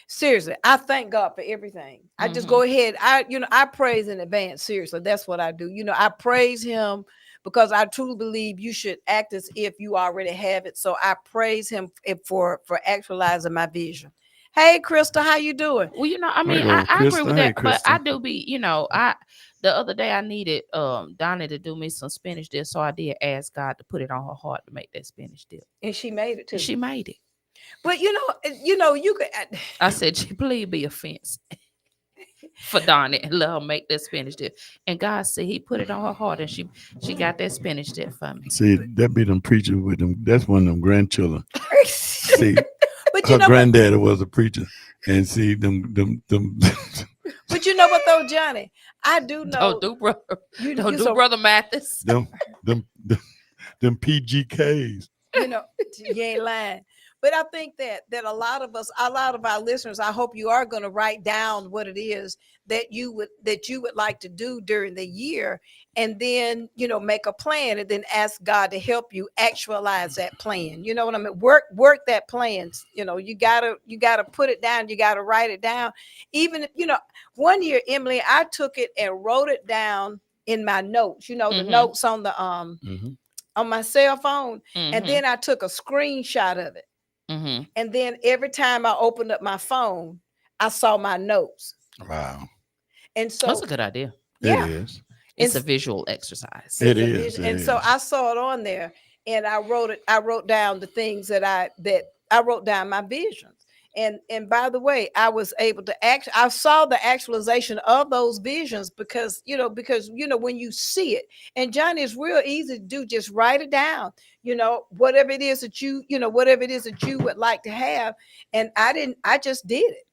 Seriously, I thank God for everything. I just go ahead. I praise in advance. Seriously, that's what I do. I praise Him because I truly believe you should act as if you already have it. So I praise Him for actualizing my vision. Hey, Krista, how you doing? Well, I agree with that, but I do be, the other day I needed Donnie to do me some spinach dip, so I did ask God to put it on her heart to make that spinach dip, and she made it too. She made it, but you could. I said, please be offense for Donnie and let her make that spinach dip, and God said He put it on her heart, and she got that spinach dip for me. See, that be them preachers with them. That's one of them grandchildren. See. But her granddaddy was a preacher, and see them. But you know what though, Johnny? I do know. Don't do brother Mathis. Them PGKs. You ain't lying. But I think that a lot of our listeners, I hope you are going to write down what it is that you would like to do during the year, and then make a plan, and then ask God to help you actualize that plan. You know what I mean? Work that plan. You gotta put it down. You gotta write it down. Even one year, Emily, I took it and wrote it down in my notes. The notes on the on my cell phone, and then I took a screenshot of it. And then every time I opened up my phone, I saw my notes. Wow. And so that's a good idea. Yeah. It is. It's a visual exercise. It is. And so I saw it on there, and I wrote down the things that I wrote down my visions. And by the way, I was able to I saw the actualization of those visions because when you see it, and Johnny, it's real easy to do, just write it down, whatever it is that whatever it is that you would like to have. And I just did it.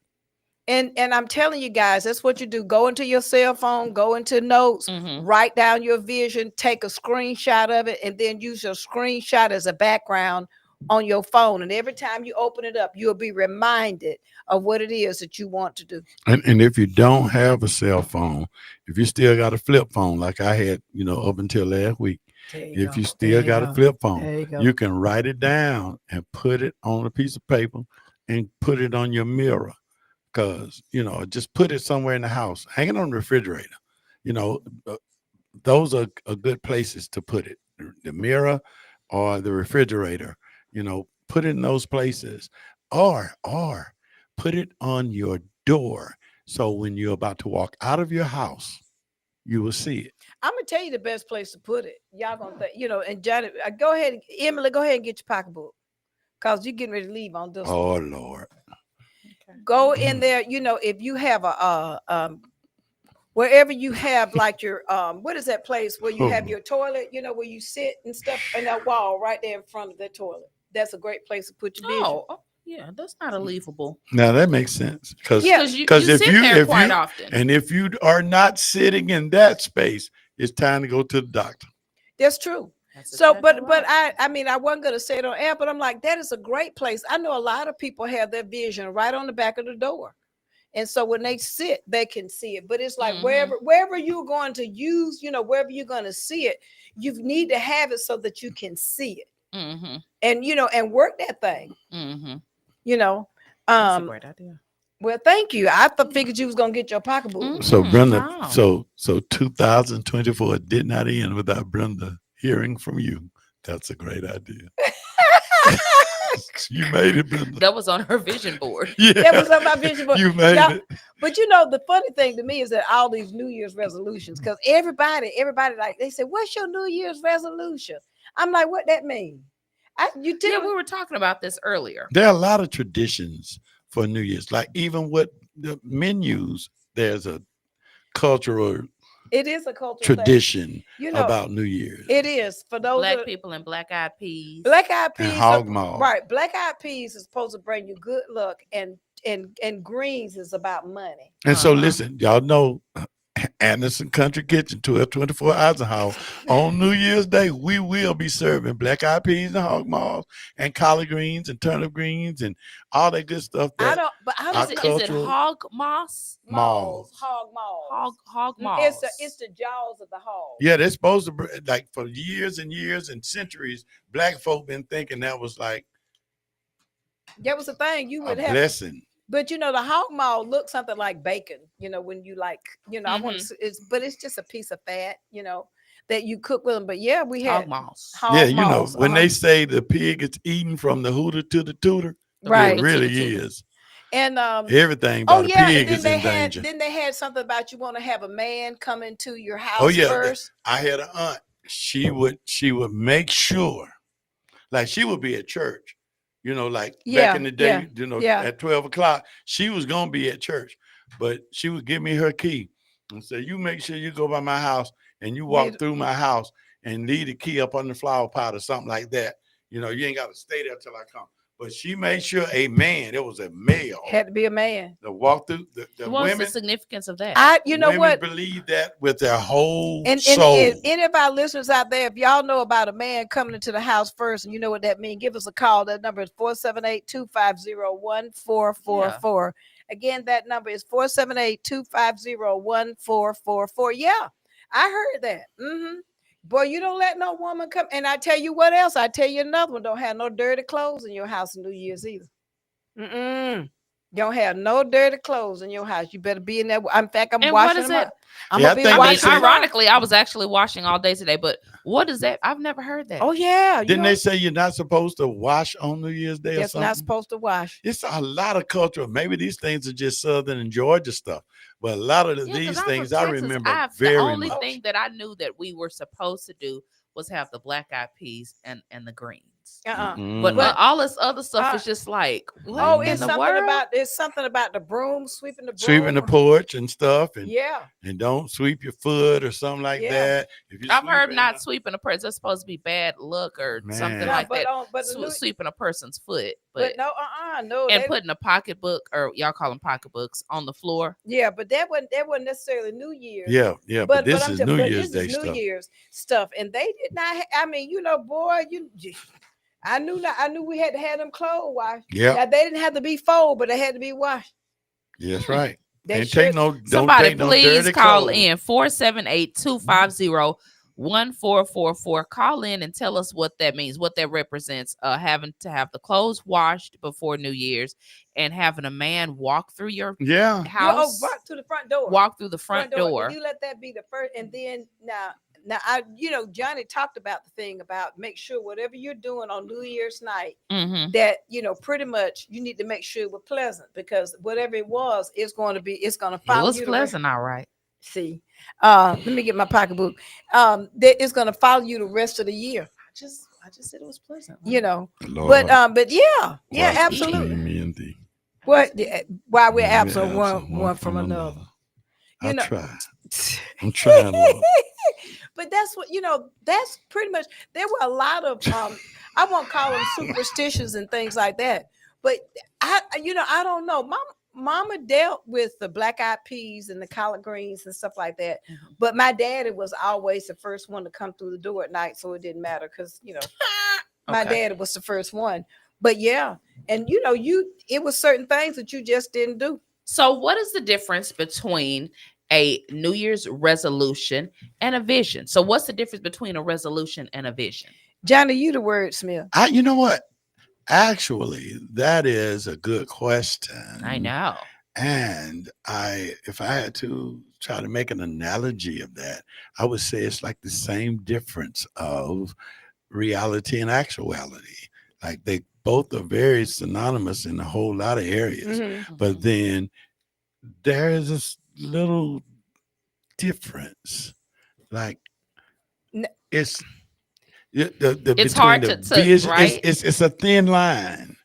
And I'm telling you guys, that's what you do. Go into your cell phone, go into notes, write down your vision, take a screenshot of it, and then use your screenshot as a background on your phone. And every time you open it up, you'll be reminded of what it is that you want to do. And if you don't have a cell phone, if you still got a flip phone, like I had, up until last week, if you still got a flip phone, you can write it down and put it on a piece of paper and put it on your mirror. Because, just put it somewhere in the house, hang it on the refrigerator. Those are good places to put it. The mirror or the refrigerator, put it in those places. Or put it on your door. So when you're about to walk out of your house, you will see it. I'm going to tell you the best place to put it. Y'all going to think, and Johnny, go ahead, Emily, go ahead and get your pocketbook. Because you're getting ready to leave on this. Oh, Lord. Go in there, if you have wherever you have like your what is that place where you have your toilet, where you sit and stuff, and that wall right there in front of the toilet. That's a great place to put your vision. Oh, yeah, that's not unleavable. Now that makes sense. Because you sit there quite often. And if you are not sitting in that space, it's time to go to the doctor. That's true. So, but I mean, I wasn't going to say it on air, but I'm like, that is a great place. I know a lot of people have their vision right on the back of the door. And so when they sit, they can see it. But it's like wherever you're going to use, wherever you're going to see it, you need to have it so that you can see it. And, and work that thing. That's a great idea. Well, thank you. I figured you was going to get your pocketbook. So Brenda, so 2024 did not end without Brenda hearing from you. That's a great idea. You made it, Brenda. That was on her vision board. Yeah, that was on my vision board. You made it. But the funny thing to me is that all these New Year's resolutions, because everybody like, they say, what's your New Year's resolution? I'm like, what that mean? We were talking about this earlier. There are a lot of traditions for New Year's, like even with the menus, there's a cultural. It is a cultural tradition about New Year's. It is for those black people and black-eyed peas. Black-eyed peas, and hog maw. Right? Black-eyed peas is supposed to bring you good luck, and greens is about money. And so, listen, y'all know Anderson Country Kitchen, 1224 Eisenhower. On New Year's Day, we will be serving black-eyed peas and hog maws and collard greens and turnip greens and all that good stuff. Is it hog moss? Maws. Hog maws. Hog maws. It's the jaws of the hog. Yeah, they're supposed to, like, for years and years and centuries, black folk been thinking that was like that was a thing. You would have blessing. But the hog maw looks something like bacon, when you like, I want to, but it's just a piece of fat, that you cook with them. But yeah, we had hog maws. When they say the pig is eating from the hooter to the tooter, right? It really is. And everything about a pig is in danger. Then they had something about you want to have a man come into your house first. I had an aunt. She would make sure, like she would be at church. Back in the day, at 12 o'clock, she was going to be at church, but she would give me her key and say, you make sure you go by my house and you walk through my house and leave the key up on the flower pot or something like that. You ain't got to stay there till I come. But she made sure a man, it was a male. Had to be a man. To walk through the What's women. the significance of that? Women believe that with their whole soul. And any of our listeners out there, if y'all know about a man coming into the house first and you know what that means, give us a call. That number is 478-250-1444. Again, that number is 478-250-1444. Yeah, I heard that. Boy, you don't let no woman come. And I tell you what else. I tell you another one. Don't have no dirty clothes in your house on New Year's either. Don't have no dirty clothes in your house. You better be in there. In fact, I'm And washing what is them it? up. I'm Yeah, gonna I be think I mean, washing them up. ironically, I was actually washing all day today, but what is that? I've never heard that. Oh yeah, you Didn't know, they say you're not supposed to wash on New Year's Day or that's something? not supposed to wash. It's a lot of culture. Maybe these things are just Southern and Georgia stuff, but a lot of Yeah, 'cause these I'm things from I Texas. remember The very only much. thing that I knew that we were supposed to do was have the black eyed peas and the greens. But But all this other stuff is just like, what oh, in it's the something world? about the broom, sweeping the broom. Sweeping the porch and stuff, and Yeah. and don't sweep your foot or something like Yeah. that. If you I've sweep heard it- not sweeping a person. That's supposed to be bad luck or something Man. like that. But the Sweeping a person's foot, but no, no. and they- putting a pocketbook, or y'all call them pocketbooks, on the floor. Yeah, but that wasn't necessarily New Year's. Yeah, yeah, but this I'm is just- New but Year's this is Day New stuff. Year's stuff, and they did not. I mean, you know, boy, I knew we had to have them clothes washed. Yep. Now, they didn't have to be folded, but they had to be washed. Yeah, that's right. They And should- take no, don't Somebody take no please dirty call clothes. in 478-250-1444. Call in and tell us what that means, what that represents. Having to have the clothes washed before New Year's, and having a man walk through your house. Walk to the front door. Walk through the front door. And you let that be the first, and then now Johnny talked about the thing about make sure whatever you're doing on New Year's night, that pretty much you need to make sure it was pleasant, because whatever it was, it's going to follow you. It was pleasant, all right. See, let me get my pocketbook. That it's going to follow you the rest of the year. I just said it was pleasant. Lord. But yeah, absolutely. Me and thee. What? Why we're We're absent absent one from another. I try. I'm trying, Lord. But that's what that's pretty much. There were a lot of I won't call them superstitions and things like that, but I don't know. Mama dealt with the black eyed peas and the collard greens and stuff like that, but my daddy was always the first one to come through the door at night, so it didn't matter, because my daddy was the first one. But yeah, and it was certain things that you just didn't do. So what is the difference between a New Year's resolution and a vision? So what's the difference between a resolution and a vision? Johnny, you the wordsmith. You know what? Actually, that is a good question. I know. And if I had to try to make an analogy of that, I would say it's like the same difference of reality and actuality. Like they both are very synonymous in a whole lot of areas, but then there is this little difference. Like it's it's hard to vision, right? It's a thin line.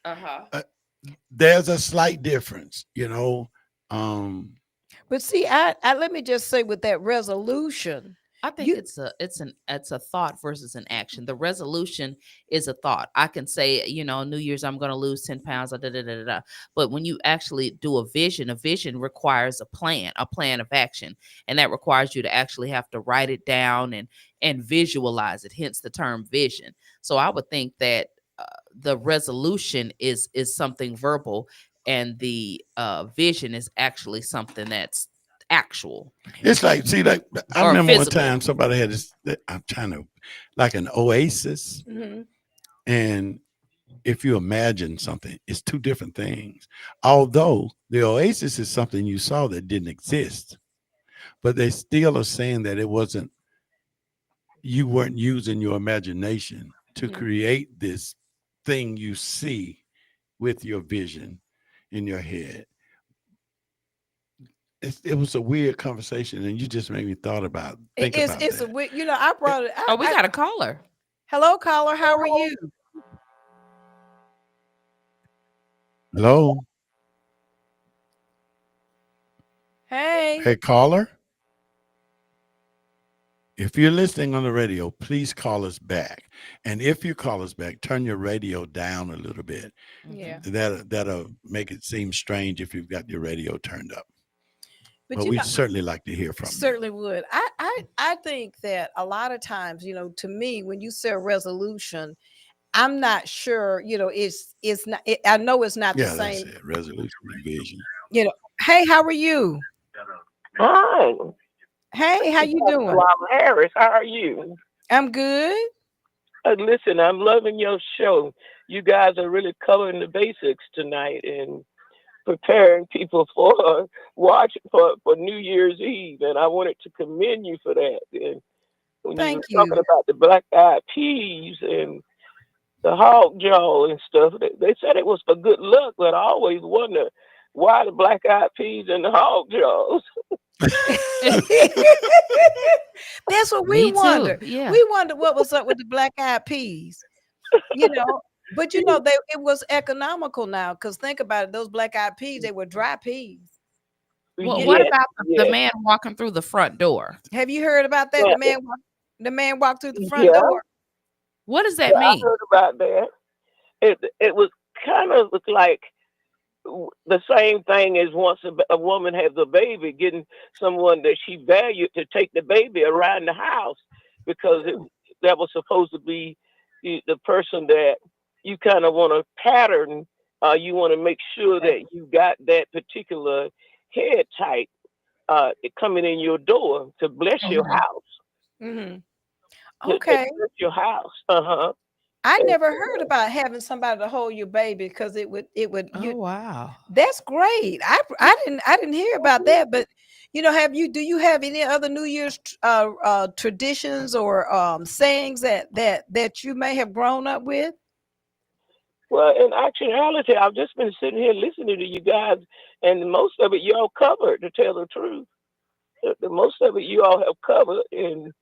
There's a slight difference, But see, I let me just say, with that resolution, I think it's a thought versus an action. The resolution is a thought. I can say, New Year's, I'm going to lose 10 pounds. But when you actually do a vision requires a plan of action. And that requires you to actually have to write it down and visualize it, hence the term vision. So I would think that the resolution is something verbal, and the vision is actually something that's actual. It's like, I remember physical. one time somebody had this, I'm trying to, like an oasis. And if you imagine something, it's two different things. Although the oasis is something you saw that didn't exist, but they still are saying that you weren't using your imagination to create this thing you see with your vision in your head. It was a weird conversation, and you just made me think about it's a weird. I brought it. We got a caller. Hello, caller. How are you? Hello. Hey, caller. If you're listening on the radio, please call us back. And if you call us back, turn your radio down a little bit. Yeah. That'll make it seem strange if you've got your radio turned up. But you we'd certainly like to hear from you. Certainly would. I think that a lot of times, to me, when you say a resolution, I'm not sure, it's not. I know it's not the same. That's it. Resolution and vision. Hey, how are you? Hi. Hey, how you doing? Lala Harris, how are you? I'm good. Listen, I'm loving your show. You guys are really covering the basics tonight, and preparing people for for New Year's Eve, and I wanted to commend you for that. And when you were talking about the black eyed peas and the hog jaw and stuff, they said it was for good luck, but I always wonder why the black eyed peas and the hog jaws. That's what we wonder. Yeah. We wonder what was up with the black eyed peas, But it was economical now, because think about it, those black eyed peas, they were dry peas. Well, what about the man walking through the front door? Have you heard about that? The man walked through the front door. What does that mean? I heard about that. It was kind of like the same thing as once a woman has a baby, getting someone that she valued to take the baby around the house, because that was supposed to be the person that you kind of want to pattern. You want to make sure that you got that particular head type coming in your door to bless your house. Mm-hmm. Okay. Bless your house. I never heard about having somebody to hold your baby, because it would. Wow. That's great. I didn't hear about that, but do you have any other New Year's traditions or sayings that you may have grown up with? Well, in actuality, I've just been sitting here listening to you guys, and most of it y'all covered, to tell the truth. The most of it you all have covered, and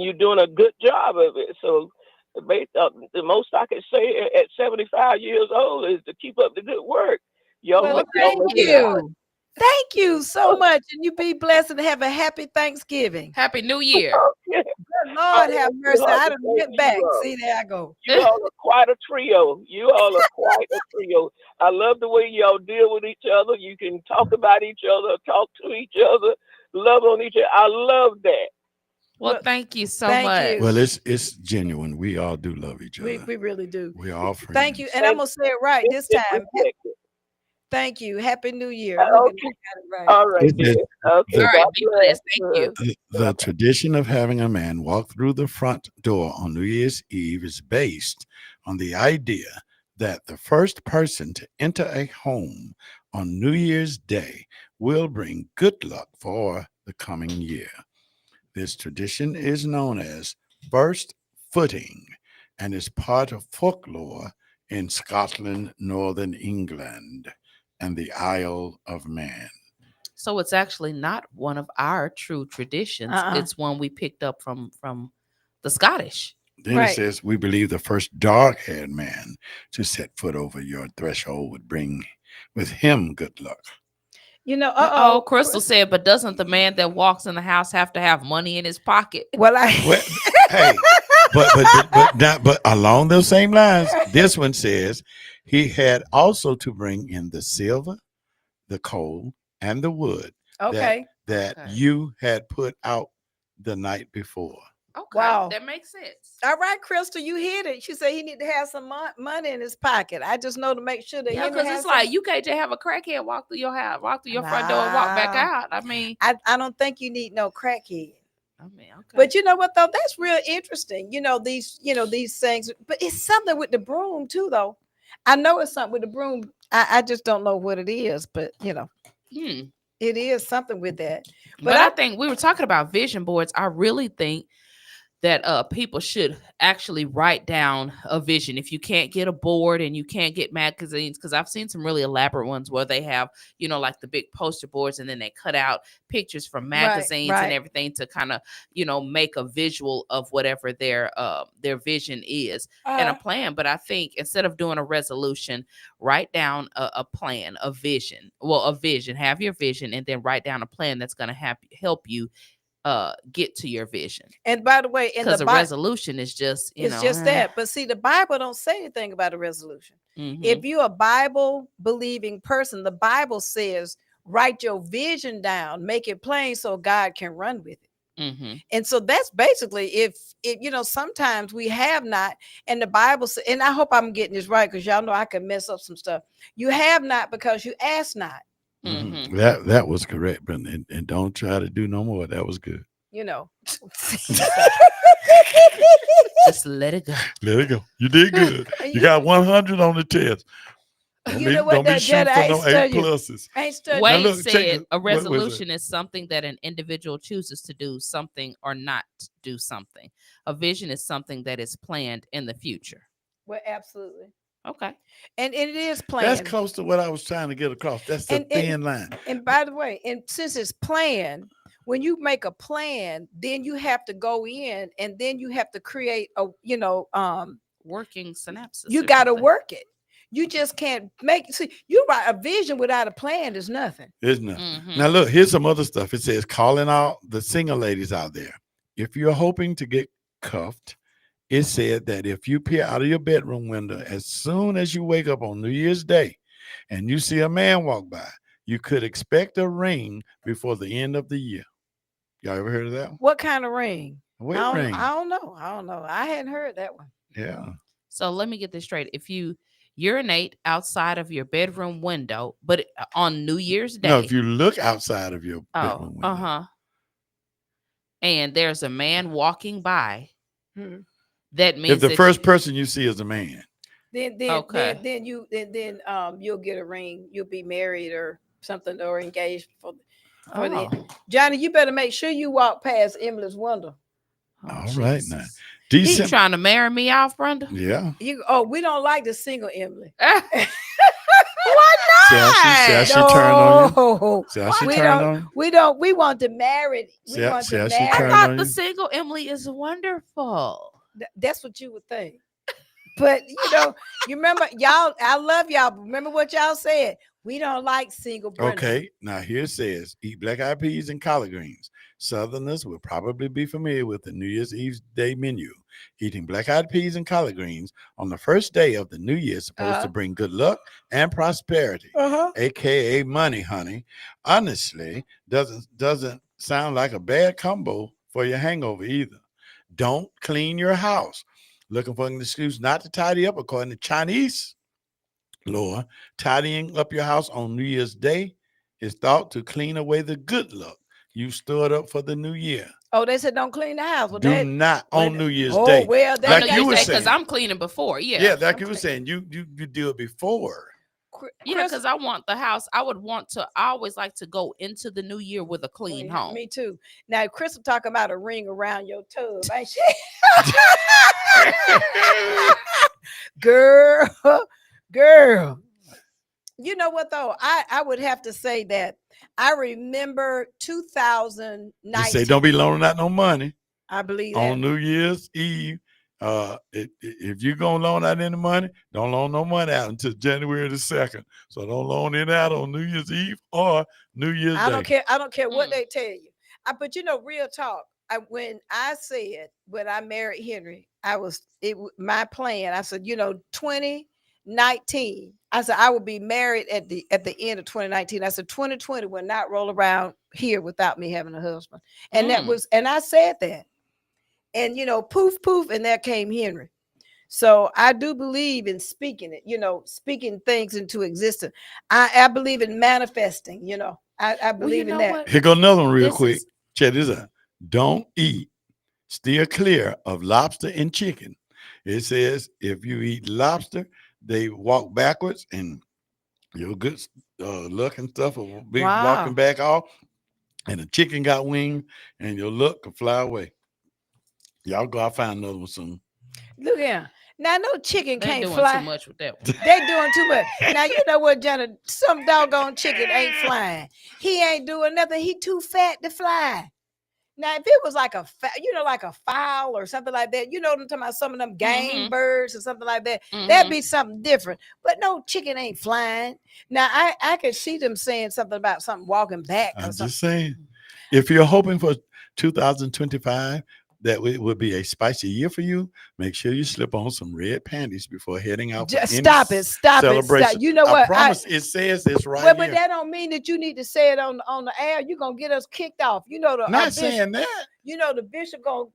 you're doing a good job of it. So the most I can say at 75 years old is to keep up the good work. Thank you. Thank you so much. And you be blessed and have a happy Thanksgiving. Happy New Year. Good Lord have mercy. I done went back. See, there I go. You all are quite a trio. I love the way y'all deal with each other. You can talk about each other, talk to each other, love on each other. I love that. Well, thank you so much. Well, it's genuine. We all do love each other. We really do. We all friends. Thank you. And I'm going to say it right this time. Thank you. Happy New Year. Right. All right. Okay. All right. Be blessed. Thank you. The tradition of having a man walk through the front door on New Year's Eve is based on the idea that the first person to enter a home on New Year's Day will bring good luck for the coming year. This tradition is known as first footing and is part of folklore in Scotland, Northern England, and the Isle of Man. So it's actually not one of our true traditions. It's one we picked up from the Scottish. Then it says, we believe the first dark-haired man to set foot over your threshold would bring with him good luck. Crystal said, but doesn't the man that walks in the house have to have money in his pocket? Hey, but along those same lines, this one says he had also to bring in the silver, the coal, and the wood that you had put out the night before. Okay, wow, that makes sense. All right, Crystal, you hit it. She said he need to have some money in his pocket. I just know to make sure that because it's like you can't just have a crackhead walk through your house, walk through your front door, and walk back out. I mean, I don't think you need no crackhead. I mean, okay. But you know what though? That's real interesting. These things. But it's something with the broom too, though. I know it's something with the broom. I just don't know what it is, but it is something with that. But I think we were talking about vision boards. I really think that people should actually write down a vision. If you can't get a board and you can't get magazines, because I've seen some really elaborate ones where they have, like the big poster boards, and then they cut out pictures from magazines and everything to kind of, make a visual of whatever their vision is and a plan. But I think instead of doing a resolution, write down a plan, a vision. Well, a vision, have your vision, and then write down a plan that's going to help you get to your vision. And by the way, because a resolution is just just that. But see, the Bible don't say anything about a resolution. If you're a Bible believing person, the Bible says write your vision down, make it plain so God can run with it. And so that's basically if sometimes we have not, and the Bible says, and I hope I'm getting this right, because y'all know I can mess up some stuff. You have not because you ask not. That was correct, Brenda, and don't try to do no more. That was good. Just let it go. Let it go. You did good. You got 100 on the test. You know what, that Jedi for ain't no A studying. pluses. Ain't studying. Now Wade look, check said it. a What was it? resolution is something that an individual chooses to do something or not do something. A vision is something that is planned in the future. Well, absolutely. Okay. And it is planned. That's close to what I was trying to get across. That's the thin line. And by the way, and since it's planned, when you make a plan, then you have to go in and then you have to create a, working synapses. You got to work it. You just can't you're right. A vision without a plan is nothing. It's nothing. Now look, here's some other stuff. It says, calling out the single ladies out there. If you're hoping to get cuffed, it said that if you peer out of your bedroom window as soon as you wake up on New Year's Day and you see a man walk by, you could expect a ring before the end of the year. Y'all ever heard of that one? What kind of ring? What ring? I don't know. I hadn't heard that one. Yeah. So let me get this straight. If you urinate outside of your bedroom window, but on New Year's Day. No, if you look outside of your bedroom window. And there's a man walking by, that means if the first person you see is a man. Then you'll get a ring. You'll be married or something or engaged for the Johnny, you better make sure you walk past Emily's window. All right now. He's trying to marry me off, Brenda. Yeah. We don't like the single Emily. Why not? See how she turned on you? See how she turned on you? We want to marry. I thought the single Emily is wonderful. That's what you would think. But you remember, y'all, I love y'all. But remember what y'all said. We don't like single Brenda. Okay, now here it says, eat black-eyed peas and collard greens. Southerners will probably be familiar with the New Year's Eve Day menu. Eating black-eyed peas and collard greens on the first day of the new year is supposed to bring good luck and prosperity, aka money, honey. Honestly, doesn't sound like a bad combo for your hangover either. Don't clean your house. Looking for an excuse not to tidy up, according to Chinese lore, tidying up your house on New Year's Day is thought to clean away the good luck you stored up for the new year. Oh, they said don't clean the house. Well, do not on New Year's Day. Well, like you were saying, because I'm cleaning before. Yeah, like you were saying, you do it before. Yeah, because I want the house. I always like to go into the new year with a clean home. Me too. Now, Crystal talking about a ring around your tub, ain't she? Girl. You know what though? I would have to say that I remember 2019. You say don't be loaning out no money. I believe on New Year's Eve. If you're gonna loan out any money, don't loan no money out until January the 2nd. So don't loan it out on New Year's Eve or New Year's Day. I don't care what they tell you. But real talk. When I married Henry, my plan. I said, 2019. I said I would be married at the end of 2019. I said 2020 will not roll around here without me having a husband. And I said that. And poof, and there came Henry. So I do believe in speaking it, speaking things into existence. I believe in manifesting, I believe in that. What? Here go another one real quick. Check this out. Don't eat, steer clear of lobster and chicken. It says if you eat lobster, they walk backwards and your good luck and stuff will be walking back off. And the chicken got wings and your luck can fly away. Y'all go out find another one soon. Look here. Now, no chicken They can't doing fly. too much with that one. They doing too much. Now, you know what, Jenna? Some doggone chicken ain't flying. He ain't doing nothing. He too fat to fly. Now, if it was like a fowl or something like that, what I'm talking about, some of them game birds or something like that, that'd be something different. But no, chicken ain't flying. Now, I could see them saying something about something walking back. I'm just saying, if you're hoping for 2025, that it would be a spicy year for you, make sure you slip on some red panties before heading out. Just stop it. Stop. You know what? I promise it says this right here. But that don't mean that you need to say it on the air. You're gonna get us kicked off. Not saying that. The bishop gonna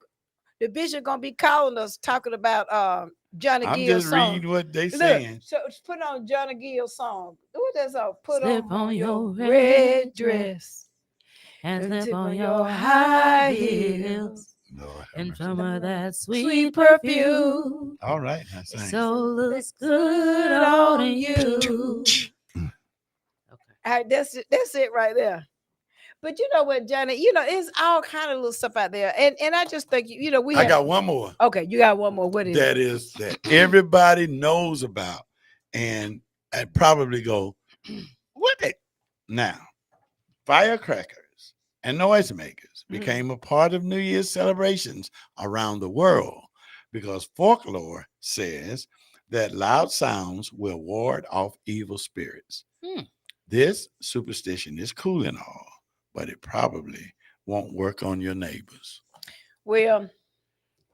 be calling us talking about Johnny Gill's song. I'm just reading what they saying. So put on Johnny Gill's song. What that song? Put slip on your red dress and slip on your high heels. Lord, and from her that sweet perfume. all right, now sing. So looks good on you. All right, that's it right there. But you know what, Johnny? You know, it's all kind of little stuff out there, and I just think I got one more. Okay, you got one more. What is that it? is that everybody knows about, and I'd probably go, what it now? Firecrackers and noisemakers became a part of New Year's celebrations around the world because folklore says that loud sounds will ward off evil spirits. This superstition is cool and all, but it probably won't work on your neighbors. Well,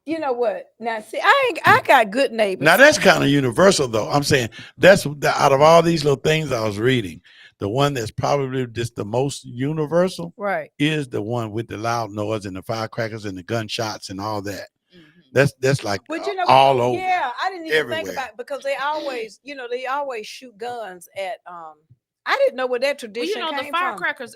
you know what? Now, see, I got good neighbors. Now that's kind of universal, though. I'm saying that's out of all these little things I was reading, the one that's probably just the most universal, right, is the one with the loud noise and the firecrackers and the gunshots and all that. That's like but you know, all over. Yeah, I didn't even everywhere. think about it because they always, they always shoot guns at. I didn't know where that tradition Well, came the firecrackers.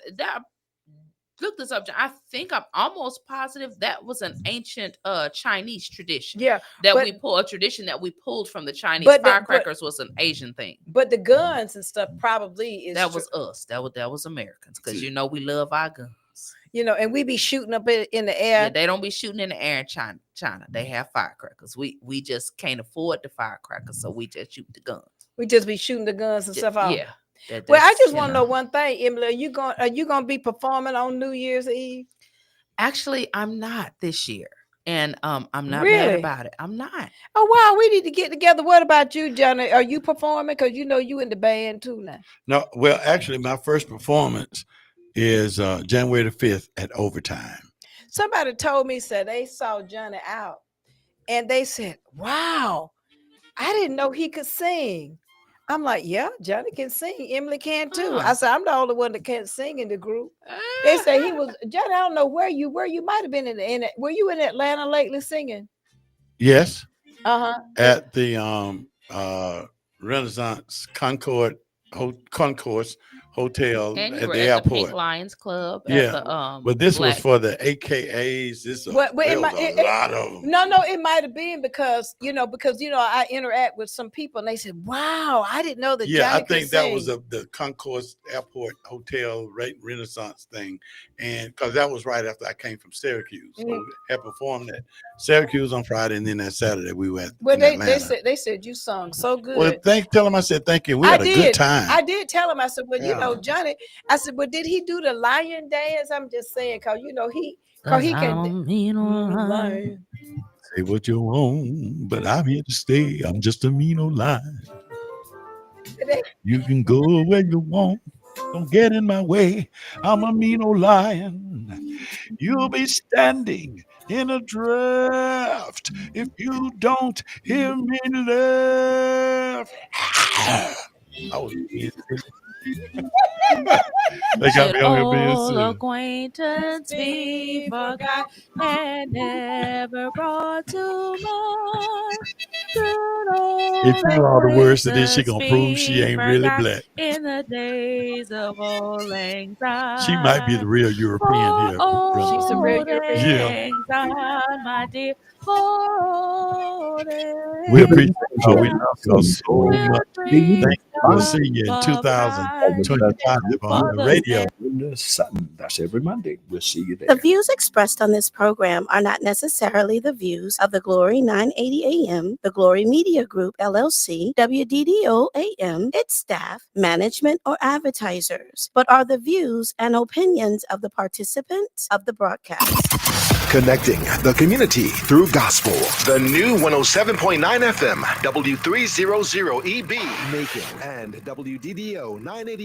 Look this up. I think I'm almost positive that was an ancient Chinese tradition. Yeah, we pulled a tradition that we pulled from the Chinese. Firecrackers was an Asian thing. But the guns and stuff probably is. That was us. That was Americans because we love our guns. And we be shooting up in the air. Yeah, they don't be shooting in the air in China. They have firecrackers. We just can't afford the firecrackers, so we just shoot the guns. We just be shooting the guns and stuff out. Yeah. Well, I just want to know one thing, Emily. Are you gonna be performing on New Year's Eve? Actually, I'm not this year, and I'm not Really? mad about it. I'm not. Oh wow, we need to get together. What about you, Johnny? Are you performing? Because you in the band too now. No, well, actually, my first performance is January the 5th at Overtime. Somebody told me, said they saw Johnny out, and they said, "Wow, I didn't know he could sing." I'm like, yeah, Johnny can sing. Emily can too. I said, I'm the only one that can't sing in the group. They say he was Johnny. I don't know where you might have been in it. Were you in Atlanta lately singing? Yes. At the Renaissance Concourse Hotel And at you were the at airport. the Pink Lions Club. Yeah, At the, but this was Black- for the AKAs. This there was a lot of them. No, it might have been because I interact with some people and they said, "Wow, I didn't know that." Yeah, Johnny I think could that sing." was the Concourse Airport Hotel Renaissance thing, and because that was right after I came from Syracuse, so I had performed at Syracuse on Friday, and then that Saturday we went. Well, in Atlanta. they said you sung so good. Well, tell him I said thank you. We had a good time. I did tell him. I said, well, Johnny. I said, well, did he do the lion dance? I'm just saying, cause he can. Lion. Say what you want, but I'm here to stay. I'm just a mean old lion. You can go where you want. Don't get in my way. I'm a mean old lion. You'll be standing in a draft if you don't hear me laugh. They got me on here being Old silly. acquaintance be forgot and never brought to mind. If you know all the words to this, she gonna prove she ain't really black. In the days of old lang syne. She might be the real European here. She's the real Yeah. My dear. We appreciate you. We love you so much. Thank you. We'll see you in 2025 on the radio. Sutton. That's every Monday. We'll see you there. The views expressed on this program are not necessarily the views of the Glory 980 AM, the Glory Media Group, LLC, WDDO AM, its staff, management, or advertisers, but are the views and opinions of the participants of the broadcast. Connecting the community through gospel. The new 107.9 FM, W300EB, Macon, and WDDO 980.